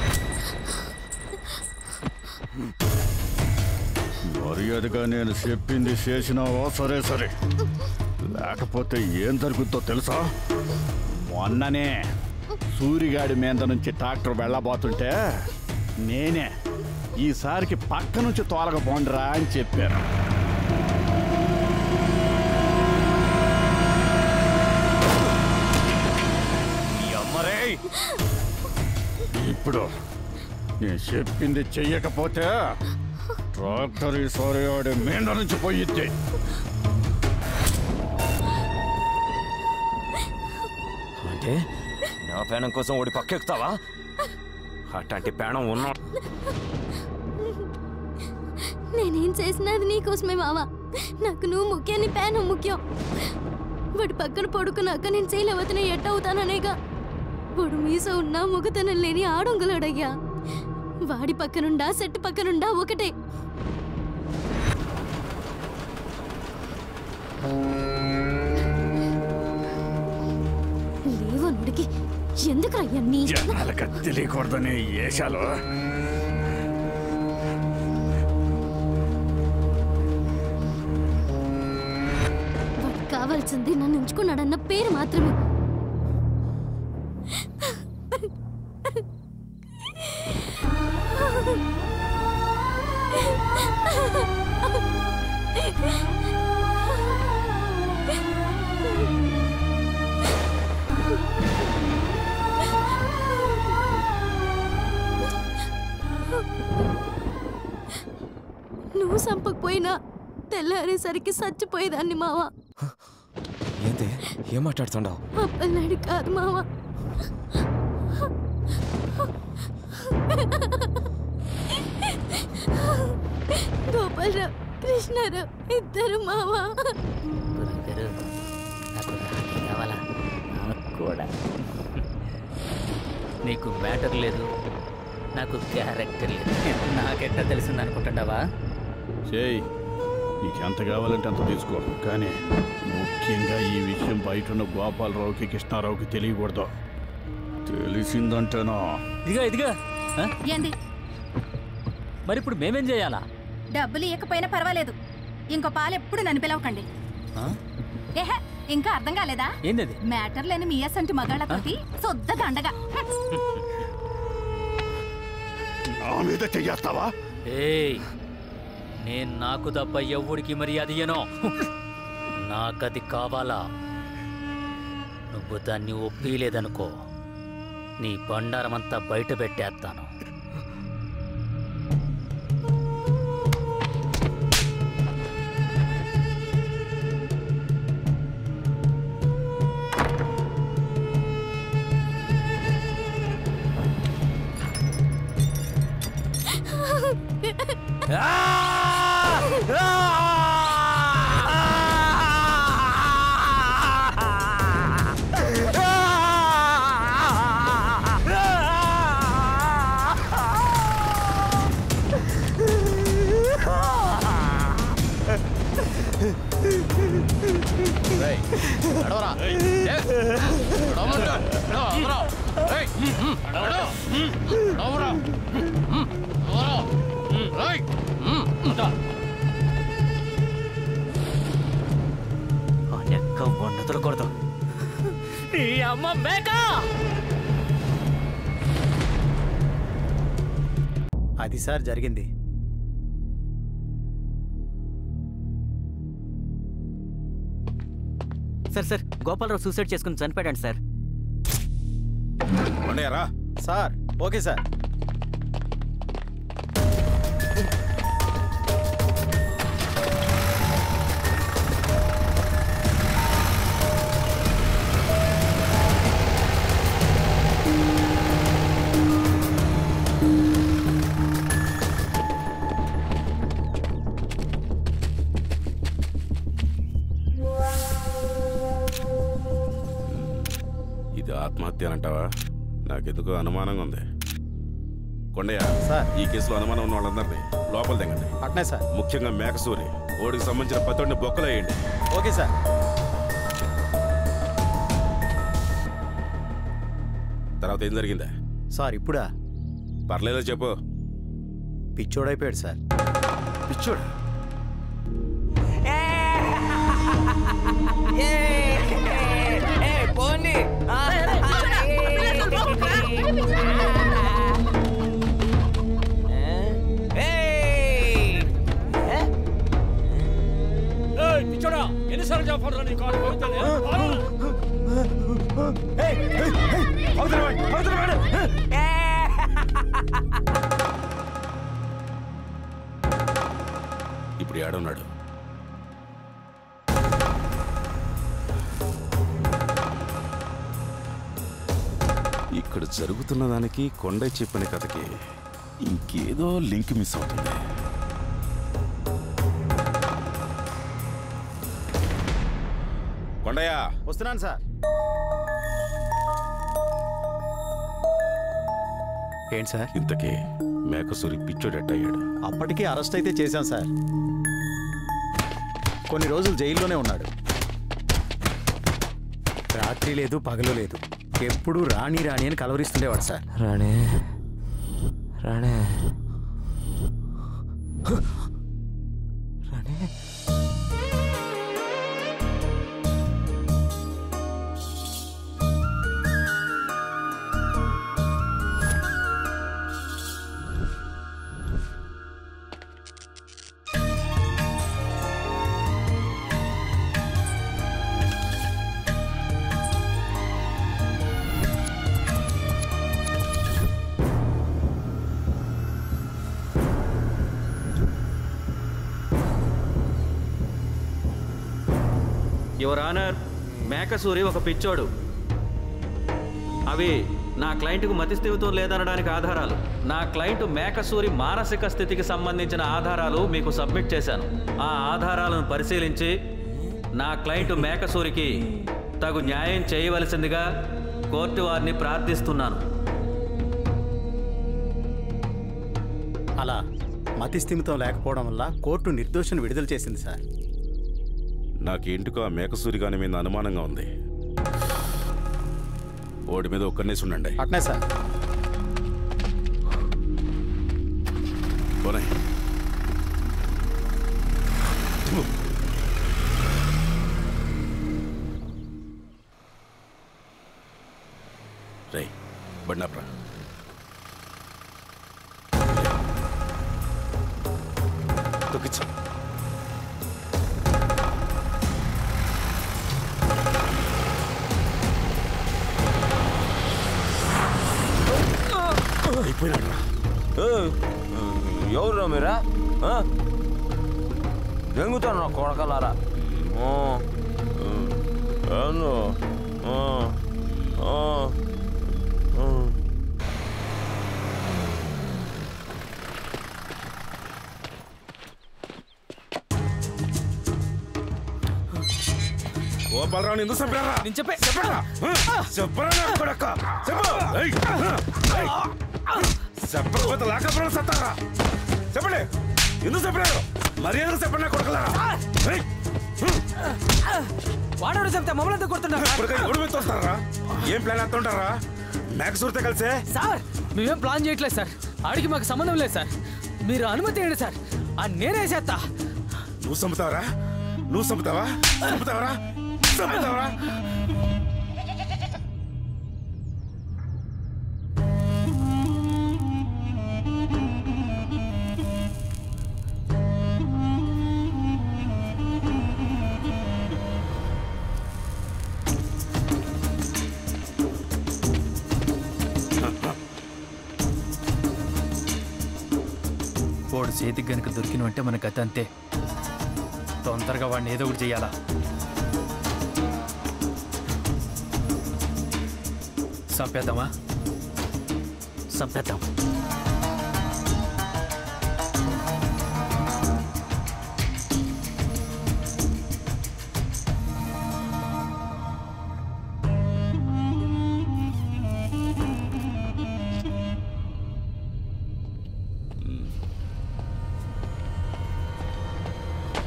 మర్యాదగా నేను చెప్పింది చేసినావా? సరే సరే, లేకపోతే ఏం జరుగుతుందో తెలుసా? మొన్ననే సూరిగాడి మీద నుంచి ట్రాక్టర్ వెళ్ళబోతుంటే నేనే ఈసారికి పక్క నుంచి తోలగబోండిరా అని చెప్పాను. ఇప్పుడు నేను చెప్పింది చెయ్యకపోతే ట్రాక్టర్ ఈసారి ఆడి మీద నుంచి పోయిద్ది. అంటే నా పేణం కోసం ఓడి పక్కెక్కుతావా? అట్లాంటి పేణం ఉన్నా. నేనేం చేసినది నీకోసమే మావా. నాకు నువ్వు ముఖ్యం, నీ పేనం ముఖ్యం. వాడి పక్కన పడుకున్నాక నేను చేయలేవతనే ఎట్ట అవుతాననేగా. వాడు మీస ఉన్నా ముగతనం లేని ఆడొంగలాడయ్యా. వాడి పక్కనుండా సెట్టు పక్కనుండా ఒకటే. లేవనుడికి ఎందుకయ్యా నీ జనాలకు తెలియకూడదని ఏషాలు. వాడికి కావాల్సింది నన్ను ఉంచుకున్నాడన్న పేరు మాత్రమే. నువ్వు చంపకపోయినా తెల్లారేసరికి చచ్చిపోయేదాన్ని మావా. ఏంటి ఏం మాట్లాడుతుండవు? అప్పలాడి కాదు మావా. గోపాలరావు కృష్ణారావు ఇద్దరు మావా. కావాలా? నాకు కూడా. నీకు మ్యాటర్ లేదు, నాకు క్యారెక్టర్ లేదు. నాకెట్టా తెలిసింది అనుకుంటున్నావా? చేయి, నీకెంత కావాలంటే అంత తీసుకో, కానీ ముఖ్యంగా ఈ విషయం బయట గోపాలరావుకి కృష్ణారావుకి తెలియకూడదు. తెలిసిందంటేనా? ఇదిగా ఏంది? మరి ఇప్పుడు మేమేం చేయాలా? డబ్బులు ఇవ్వకపోయినా పర్వాలేదు, ఇంకో పాలు ఎప్పుడు నన్ను పిలవకండి. ఏహే ఇంకా అర్థం కాలేదా? ఏంటది? మ్యాటర్ లేని మీ అసంటి మగాళ్ళతోటి శుద్ధ దండగా. నా మీద చెయ్యేస్తావా? ఏయ్, నేను నాకు తప్ప ఎవడికి మర్యాద ఇయ్యను. నాకది కావాలా? నువ్వు దాన్ని ఒప్పిలేదనుకో, నీ బండారమంతా బయట పెట్టేస్తాను. వదలకూడదు. నీ అమ్మ మేక! అది సార్ జరిగింది. సార్ గోపాలరావు సూసైడ్ చేసుకుని చనిపోయాడు సార్. Sir okay sir. ఆత్మహత్య అంటావా? నాకెందుకో అనుమానంగా ఉంది. కొండయ్య, ఈ కేసులో అనుమానం ఉన్న వాళ్ళందరినీ లోపల దిగండి. అట్నే సార్. ముఖ్యంగా మేకసూరి ఓడికి సంబంధించిన పతోడిని బొక్కలు వేయండి. Okay sir. తర్వాత ఏం జరిగిందా సార్? ఇప్పుడా? పర్లేదో చెప్పు. పిచ్చోడైపోయాడు సార్. పిచ్చోడు? పోండి. పిచ్చోడా, ఎన్నిసార్లు చెప్పారు నీ కాలు పోతుంది? ఇప్పుడు ఏడున్నాడు? ఇక్కడ జరుగుతున్న దానికి కొండయ్య చెప్పిన కథకి ఇంకేదో లింక్ మిస్ అవుతుంది. కొండయ్య, వస్తున్నాను సార్. ఏంటి సార్? ఇంతకీ మేకసూరి పిచ్చోడెట్టయ్యాడు? అప్పటికే అరెస్ట్ అయితే చేశాం సార్. కొన్ని రోజులు జైల్లోనే ఉన్నాడు. రాత్రి లేదు పగలు లేదు, ఎప్పుడు రాణి రాణి అని కలవరిస్తుండేవాడు sir. Rani Rani Rani. Your honour, Mekasuri ఒక పిచ్చోడు. అవి నా క్లయింట్కు మతిస్థిమితం లేదనడానికి ఆధారాలు. నా క్లయింట్ మేకసూరి మానసిక స్థితికి సంబంధించిన ఆధారాలు మీకు సబ్మిట్ చేశాను. ఆ ఆధారాలను పరిశీలించి నా క్లయింట్ మేకసూరికి తగు న్యాయం చేయవలసిందిగా కోర్టు వారిని ప్రార్థిస్తున్నాను. అలా మతిస్థిమితం లేకపోవడం వల్ల కోర్టు నిర్దోషిని విడుదల చేసింది సార్. నాకేంటికో ఆ మేకసూరి గాని మీద అనుమానంగా ఉంది. ఓడి మీద ఒక్కనేసి ఉండండి. అట్నే సార్. పోనీ. రై బండాప్రా తొక్కిచ్చు అయిపోయినాడ్రా. ఎవరు మీరా దెంగుతాను నా కొడకలారా. గోపాలరావు ఎందుకు చంపారా? నేను చెప్పే చెప్పరా చెప్పరా నా కొడక చెప్పకపోతే లాకపోవడం సత్తారా? చెప్పండి ఎందుకు చెప్పారు? మర్యాదలు చెప్పండి నా కొడకలారా. వాడెవడు చెప్తే మమ్మల్ని ఎంత కొడుతున్నారు? ఎవడు మీద వస్తారా? ఏం ప్లాన్ అంటుంటారా? మ్యాక్సూర్తో కలిసే సార్ మేమేం ప్లాన్ చేయట్లేదు సార్. ఆడికి మాకు సంబంధం లేదు సార్. మీరు అనుమతి ఇవ్వండి సార్. నేనే చేస్తా. నువ్వు చంపుతావరా? నువ్వు చంపుతావా? చంపుతావరా? చంపుతావరా? వాడు చేతికి గనుక దొరికినంటే మన గత అంతే. తొందరగా వాడిని ఏదో ఒకటి చెయ్యాలా. చంపేద్దామా? చంపేద్దాం.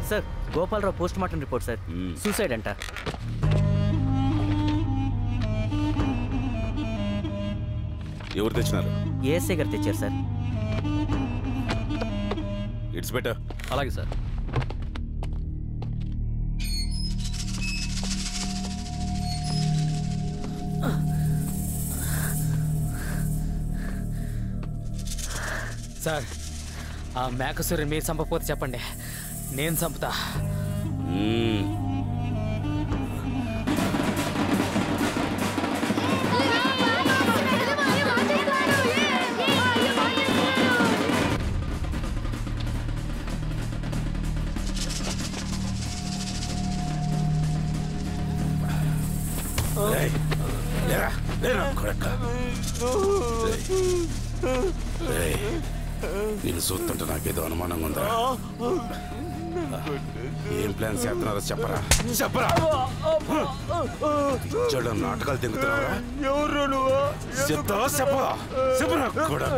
Sir Gopalarao post mortem report sir. Suicide అంట. ఎవరు తెచ్చినారు? ఏఎస్ఐ గారు తెచ్చారు సార్. It's better. అలాగే సార్. సార్ ఆ మేకసూరి మీరు చంపకపోతే చెప్పండి, నేను చంపుతా. నేను చూస్తుంటే నాకేదో అనుమానంగా ఉందా? ఏం ప్లాన్ చేస్తున్నారో చెప్పరా? చెప్పరా? ఇచ్చడం నాటకాలు తెగుతున్నారా? చెప్తావా? చెప్పా చెప్పరా కొడక.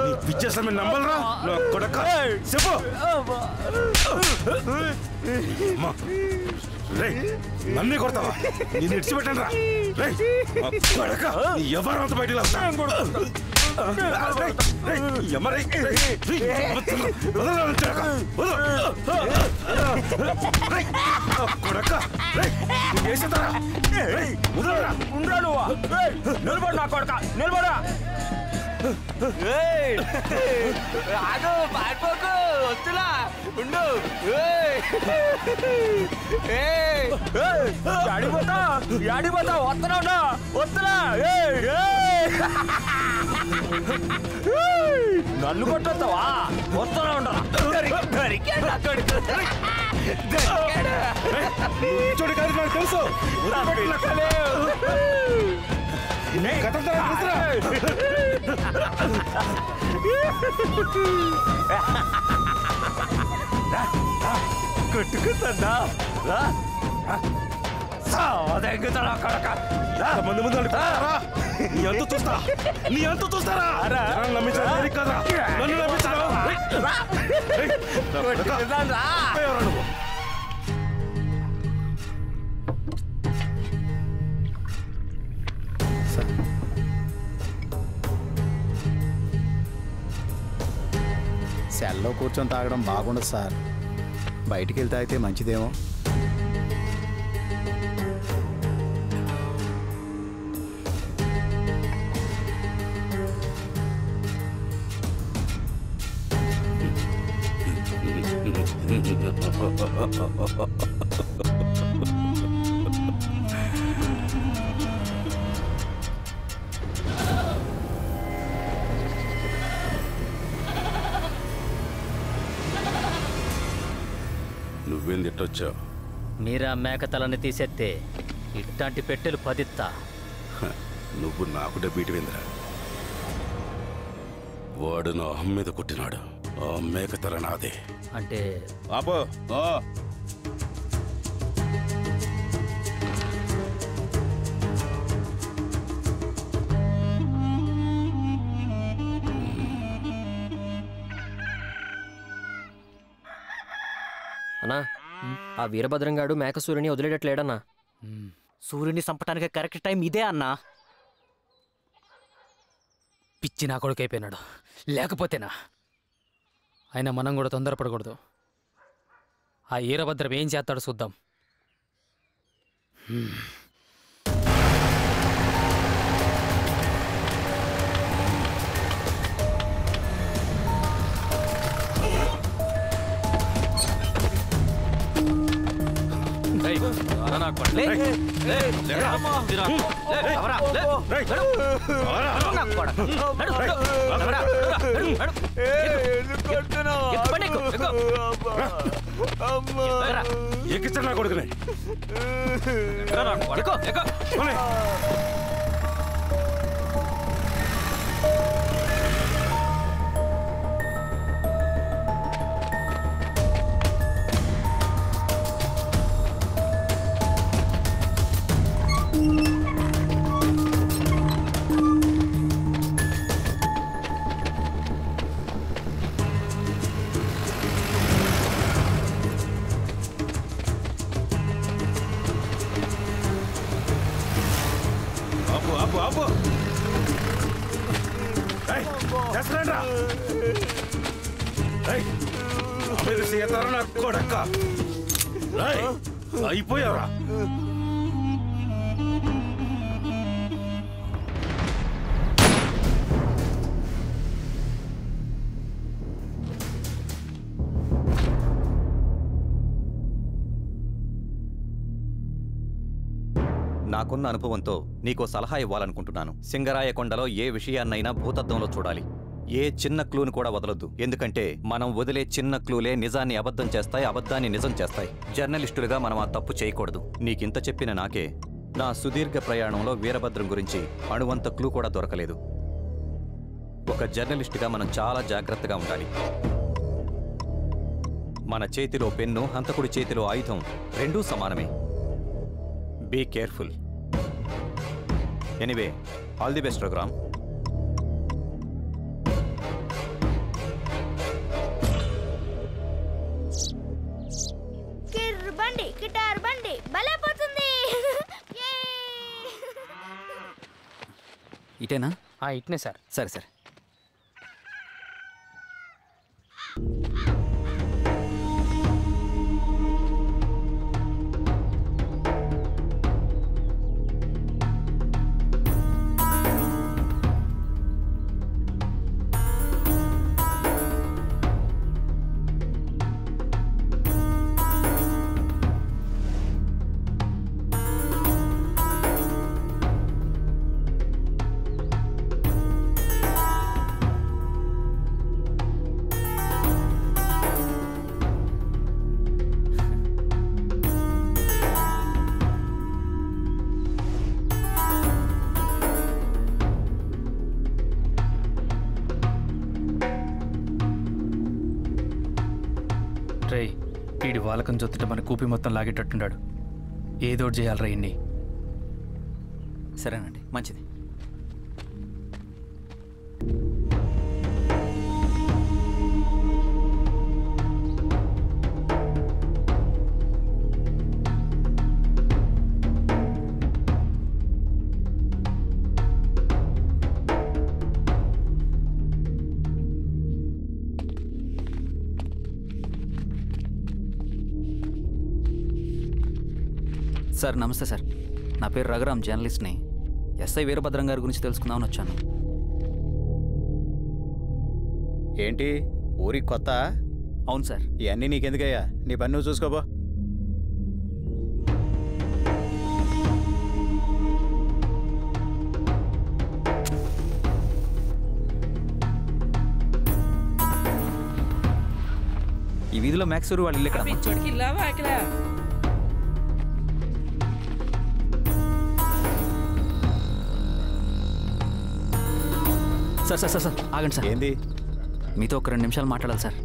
నీ పిచ్చేసా మీరు నమ్మలరా నా కొడక? చెప్పు. నన్నే కొడతావా? నేను ఇడిచిపెట్టాను రా. కొడక ఎవరు అంత బయటకు వస్తా నిలబడు నా కొడక, నిలబడా. పారిపోకు, వస్తున్నా ఉండు. ఆడిపోతా ఆడిపోతా, వస్తున్నా వస్తున్నా. నన్ను కొట్టొస్తావా? వస్తున్నా ఉండరా. చూడు కాదు నాకు తెలుసు. కొట్టుకుంటా మంది ముందు నీ అంత చూస్తా, నీ అంత చూస్తారా? నమ్మించాలి కదా, నన్ను నమ్మించరా? సెల్లో కూర్చొని తాగడం బాగుండదు సార్. బయటికి వెళ్తే అయితే మంచిదేమో. నువ్వేం తిట్టొచ్చావు? మీరా మేకతలని తీసేస్తే ఇట్లాంటి పెట్టెలు పదిత్తా. నువ్వు నాకుడే బీటివేంద్రా. వాడు నా అహం మీద కొట్టినాడు. ఆ మేకతల నాదే. అంటే ఆపో. అన్నా, ఆ వీరభద్రంగాడు మేకసూరిని వదిలేటట్లేడన్నా. సూర్యుని చంపటానికి కరెక్ట్ టైం ఇదే అన్నా. పిచ్చి నా కొడుకు అయిపోయినాడు. లేకపోతేనా? అయినా మనం కూడా తొందరపడకూడదు. ఆ వీరభద్రం ఏం చేస్తాడో చూద్దాం. ఎక్కించరా కొడుకునే. అయిపోయావరా? నాకున్న అనుభవంతో నీకో సలహా ఇవ్వాలనుకుంటున్నాను. సింగరాయ కొండలో ఏ విషయాన్నైనా భూతద్దంలో చూడాలి. ఏ చిన్న క్లూను కూడా వదలొద్దు. ఎందుకంటే మనం వదిలే చిన్న క్లూలే నిజాన్ని అబద్ధం చేస్తాయి, అబద్ధాన్ని నిజం చేస్తాయి. జర్నలిస్టులుగా మనం ఆ తప్పు చేయకూడదు. నీకింత చెప్పిన నాకే నా సుదీర్ఘ ప్రయాణంలో వీరభద్రం గురించి అణువంత క్లూ కూడా దొరకలేదు. ఒక జర్నలిస్టుగా మనం చాలా జాగ్రత్తగా ఉండాలి. మన చేతిలో పెన్ను, హంతకుడి చేతిలో ఆయుధం రెండూ సమానమే. Be careful. Anyway, all the best Raghuram. బండి గిటార్ బండి భలేపోతుంది. ఇటేనా? ఇట్నే సార్. సరే సరే. రేయ్, వీడి వాలకం చూస్తుంటే మన కూపి మొత్తం లాగేటట్టున్నాడు. ఏదో చేయాలరా ఇన్ని. సరేనండి, మంచిది. సార్ నమస్తే సార్. నా పేరు రఘురామ్, జర్నలిస్ట్ని. ఎస్ఐ వీరభద్రం గారి గురించి తెలుసుకుందామని వచ్చాను. ఏంటి ఊరికి కొత్త? అవును సార్. ఇవన్నీ నీకెందుకయ్యా? నీ పని నువ్వు చూసుకోబో. వీధిలో మ్యాక్సూరు వాళ్ళు ఇల్లు ఎక్కడ సార్ సార్ సార్ సార్ ఆగండి సార్. ఏంది? మీతో ఒక 2 నిమిషాలు మాట్లాడాలి సార్.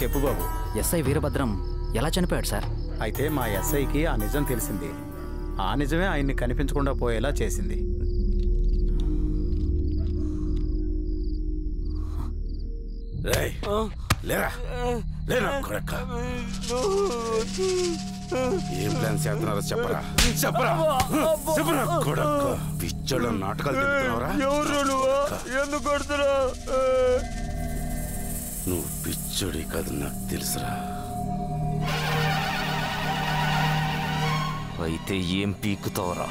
చెప్పు బాబు. ఎస్ఐ వీరభద్రం ఎలా చనిపోయాడు సార్? అయితే మా ఎస్ఐకి ఆ నిజం తెలిసింది. ఆ నిజమే ఆయన్ని కనిపించకుండా పోయేలా చేసింది. ఏం ప్లాన్ చేస్తున్నారో చెప్పరా చెప్పరా చెప్పరా కొడక్క పిచ్చోళ్ళ నాటకాలు తిరుగుతున్నావురా? ఎందుకు కొడుతున్నా? నువ్వు పిచ్చోడి కాదు నాకు తెలుసురా. అయితే ఏం పీకుతావురా?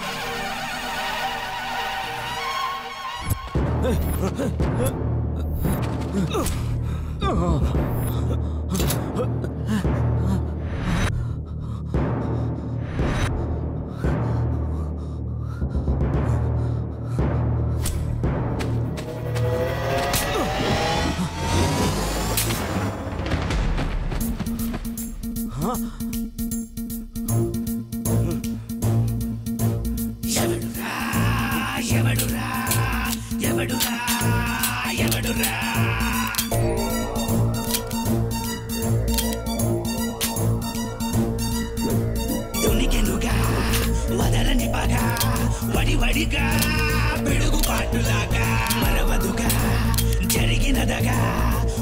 వదలని పగా వడివడిగా పెడుగు పాటులాగా మరవదుగా జరిగినదగా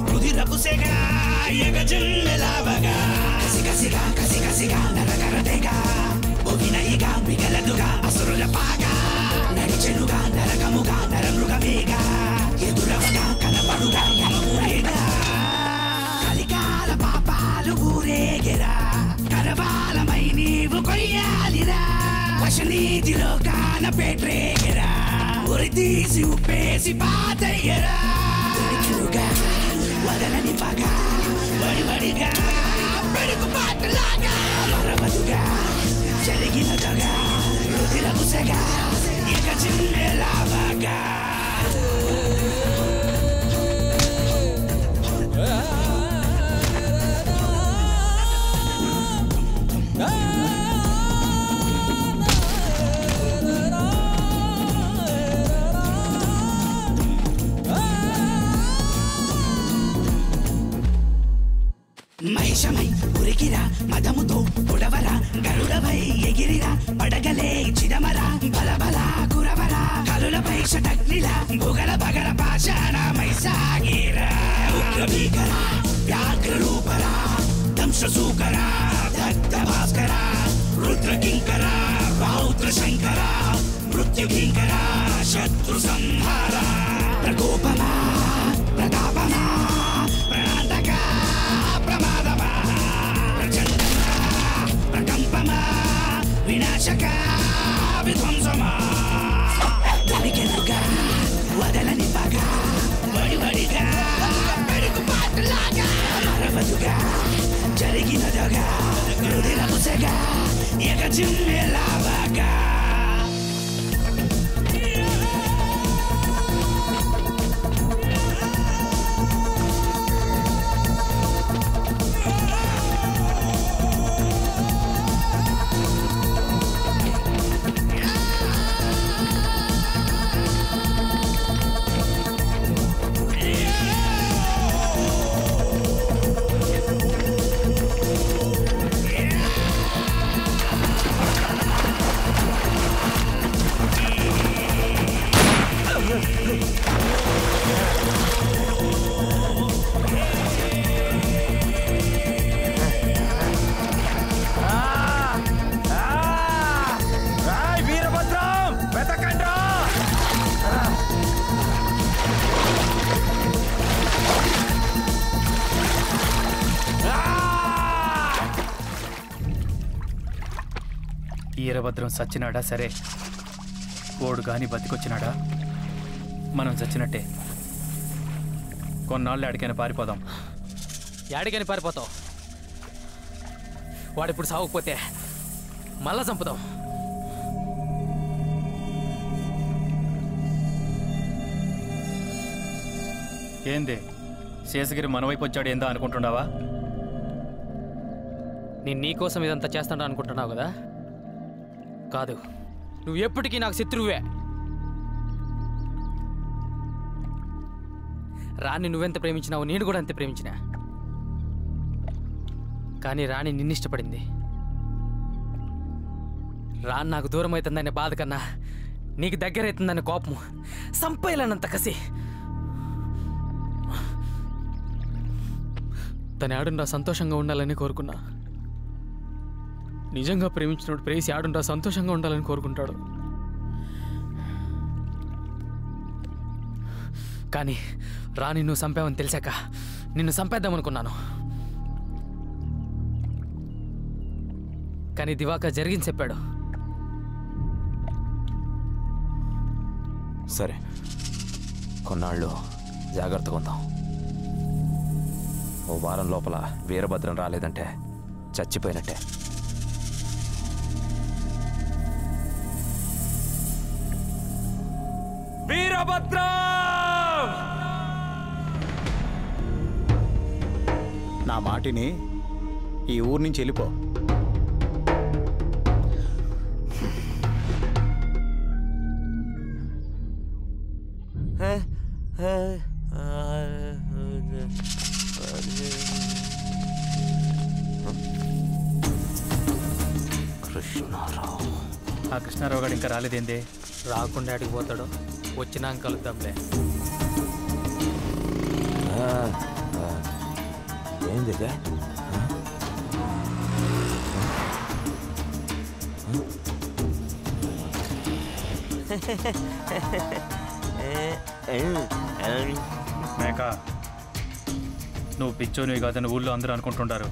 కుదిరపు సెగా ఎగజుల్లెలావగా కసిగా కసిగా నరకరతేగా ఒవినయిగా మిగలదుగా అసురుల పాగా నడిచెనుగా నరకముగా నరమృగమేగా ఎదురవగా కనపడుగా యమమురేగా కలికాల పాపాలు ఊరేగెరా కరవాలమై నీవు కొయ్యాలిరా వశనీతిలో కాన పెట్టేగరా ఉరి తీసి ఉప్పేసి పాతయ్యరా దొరికిలుగా వదలని పగా వడివడిగా పెరుగు పాటలాగా మరవదుగా జరిగినదగా రుదిరముసగా ఇక చిన్నెలావగా మహిషమై ఉరికిరా మదముతో పొడవరా గరుడవై ఎగిరిరా పడగలే చిదమరా బలబల కురవరా కలులపై షటగ్నిలా భుగల బగల పాషాణమై సాగిరా ఉగ్రభీకర వ్యాఘ్ర రూపరా దంశసూకర దగ్ధ భాస్కర రుద్రకింకర రౌద్ర శంకర మృత్యుకింకర శత్రు సంహార ప్రకోపమా ప్రతాపమా ప్రణాంతకా ప్రమాదమా ప్రచండమా ప్రకంపమా వినాశక విధ్వంసమా దొరికెనుగా వదలని పగా వడివడిగా పెరుగు పాటలాగా మరవదుగా జరిగినదగా రుదిరముసగా ఎగ చిన్నెలావగా వీరభద్రం వెతకండ్రా. వీరభద్రం సచ్చినాడా సరే, ఓడు గాని బతికొచ్చినాడా మనం చచ్చినట్టే. కొన్నాళ్ళు ఎడికైనా పారిపోదాం. ఎడికైనా పారిపోతావు. వాడిప్పుడు సావకపోతే మళ్ళా చంపుదాం. ఏంది శేషగిరి మన వైపు వచ్చాడు ఏందా అనుకుంటున్నావా? నేను నీకోసం ఇదంతా చేస్తాను అనుకుంటున్నావు కదా? కాదు, నువ్వు ఎప్పటికీ నాకు శత్రువే. రాణి నువ్వెంత ప్రేమించినావు నేను కూడా అంతే ప్రేమించిన. కానీ రాణి నిన్నిష్టపడింది. రాణి నాకు దూరం అవుతుందనే బాధ కన్నా నీకు దగ్గర అవుతుందనే కోపము, సంపేయాలన్నంత కసి. తన ఆడుండా సంతోషంగా ఉండాలని కోరుకున్నా. నిజంగా ప్రేమించినప్పుడు ప్రేసి ఆడుండా సంతోషంగా ఉండాలని కోరుకుంటాడు. కానీ రాణి నువ్వు చంపావని తెలిసాక నిన్ను చంపేద్దామనుకున్నాను. కానీ దివాకర్ జరిగింది చెప్పాడు. సరే, కొన్నాళ్ళు జాగ్రత్తగా ఉందాం. ఓ వారం లోపల వీరభద్రం రాలేదంటే చచ్చిపోయినట్టే. వీరభద్రం! నా మాటిని ఈ ఊరు నుంచి వెళ్ళిపో. ఆ కృష్ణారావు గారు ఇంకా రాలేదేందే? రాకుండా అడిగి పోతాడు. వచ్చినాక కలుద్దాంలే. ఏంది? మేక, నువ్వు పిచ్చోనివి కాదని ఊళ్ళో అందరూ అనుకుంటుంటారు.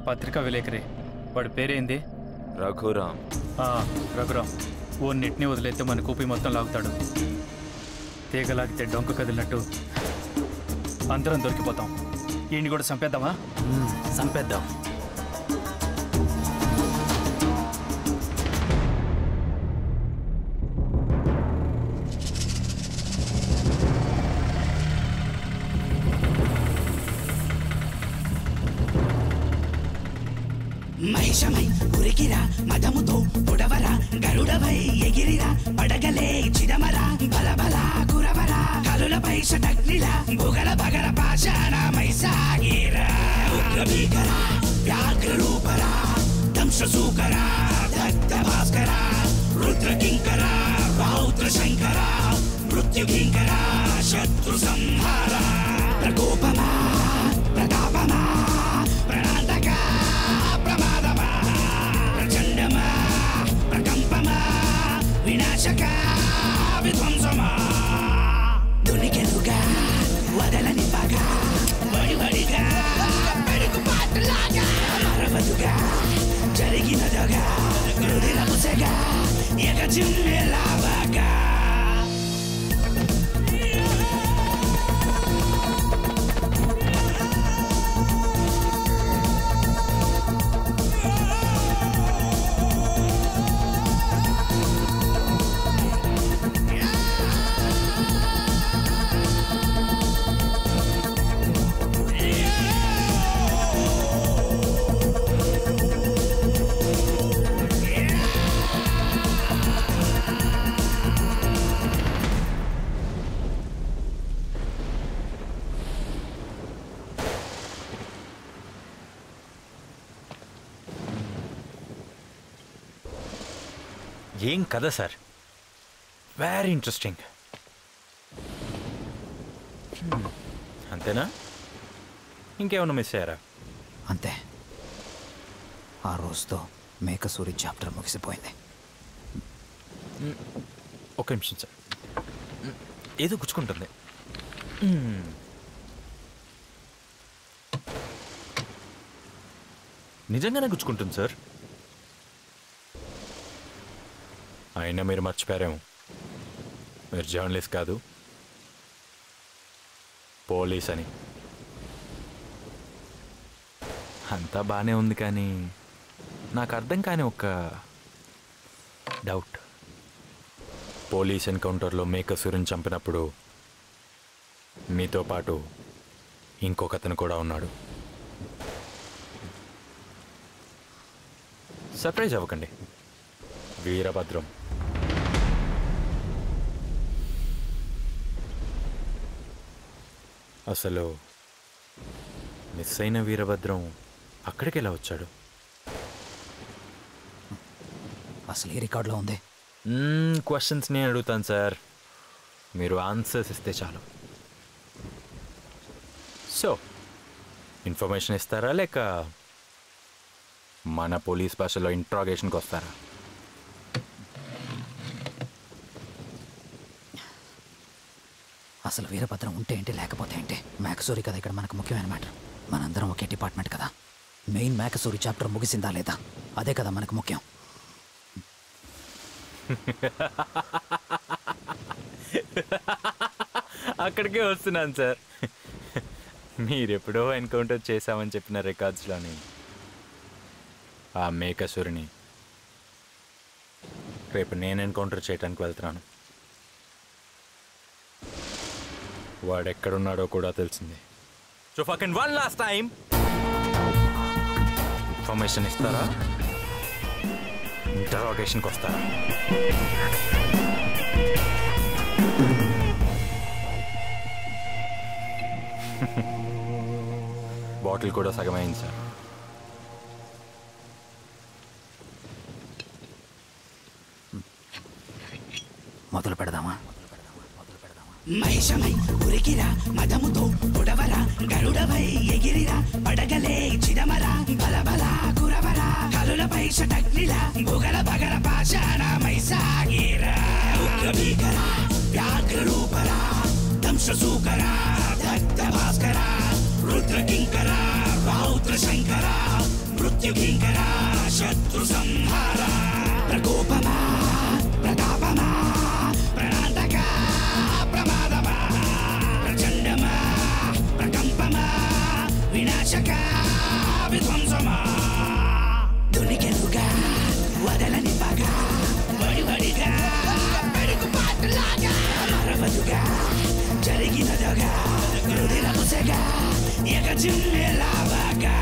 పత్రికా విలేకరి, వాడి పేరేంది? రఘురామ్. రఘురామ్ ఓ నెట్ని వదిలేస్తే మన కూపి మొత్తం లాగుతాడు. తీగలాగితే డొంక కదిలినట్టు అందరం దొరికిపోతాం. ఈయన్ని కూడా చంపేద్దామా? చంపేద్దాం. మహిషమై ఉరికిరా మదముతో పొడవరా గరుడవై ఎగిరిరా పడగలే చిదమరా బలబల కురవరా కలులపై షటగ్నిలా బుగల బగల పాషాణమై సాగిరా ఉగ్రభీకరా వ్యాఘ్రరూపరా దంశసూకరా దగ్ధ భాస్కరా రుద్రకింకరా రౌద్ర శంకరా మృత్యుకింకరా శత్రు సంహారా ప్రకోపమా ప్రతాపమా ప్రణాంతకా ప్రమాదమా ప్రచండమా ప్రకంపమా వినాశక విధ్వంసమా దొరికెనుగా వదలని పగా వడివడిగా పెడుగు పాటలాగా మరవదుగా జరిగినదగా రుదిరముసగా ఎగజిమ్మె ఏం కదా సార్, వెరీ ఇంట్రెస్టింగ్. అంతేనా, ఇంకేమన్నా మిస్ అయ్యారా? అంతే, ఆ రోజుతో మేకసూరి చాప్టర్ ముగిసిపోయింది. ఒక నిమిషం సార్, ఏదో గుచ్చుకుంటుంది. నిజంగానే గుచ్చుకుంటుంది సార్. అయినా మీరు మర్చిపోయారేమో, మీరు జర్నలిస్ట్ కాదు, పోలీస్ అని. అంతా బాగానే ఉంది, కానీ నాకు అర్థం కాని ఒక డౌట్. పోలీస్ ఎన్కౌంటర్లో మేకసూరిని చంపినప్పుడు మీతో పాటు ఇంకొకతను కూడా ఉన్నాడు. సర్ప్రైజ్ అవ్వకండి, వీరభద్రం. అసలు మిస్ అయిన వీరభద్రం అక్కడికి ఎలా వచ్చాడు? అసలు ఏ రికార్డులో ఉంది? క్వశ్చన్స్ నేను అడుగుతాను సార్, మీరు ఆన్సర్స్ ఇస్తే చాలు. సో ఇన్ఫర్మేషన్ ఇస్తారా, లేక మన పోలీస్ భాషలో ఇంట్రాగేషన్కి వస్తారా? అసలు వీరభద్రం ఉంటే ఏంటి, లేకపోతే ఏంటి? మేకసూరి కదా ఇక్కడ మనకు ముఖ్యమైన మ్యాటర్. మనందరం ఒకే డిపార్ట్మెంట్ కదా. మెయిన్ మేకసూరి చాప్టర్ ముగిసిందా లేదా, అదే కదా మనకు ముఖ్యం. అక్కడికే వస్తున్నాను సార్. మీరెప్పుడో ఎన్కౌంటర్ చేశామని చెప్పిన రికార్డ్స్లోని ఆ మేకసూరిని రేపు నేను ఎన్కౌంటర్ చేయడానికి వెళ్తున్నాను. వాడెక్కడున్నాడో కూడా తెలిసింది. So fucking one last time, information ఇస్తారా, ఇంటరాగేషన్కి వస్తారా? బాటిల్ కూడా సగమైంది సార్. మొదలు పెడదామా? మహిషమై ఉరికిరా మదముతో పొడవరా గరుడవై ఎగిరిరా పడగలే చిదమరా బలబల కురవరా కలులపై షటగ్నిలా బుగల బగల పాషాణమై సాగిరా ఉగ్రభీకరా వ్యాఘ్ర రూపరా దంశసూకరా దగ్ధ భాస్కరా రుద్రకింకరా రౌద్ర శంకరా మృత్యుకింకరా శత్రు సంహారా ప్రకోపమా ప్రతాపమా ప్రణాంతకా ప్రమాదమా ప్రచండమా ప్రకంపమా వినాశకా విధ్వంసమా దునికెలుగా వదలని పగా వడివడిగా పెరుగు పాటలాగా మరవదుగా జరిగినదగా రుదిరముసగా ఎగజిమ్మెలావగా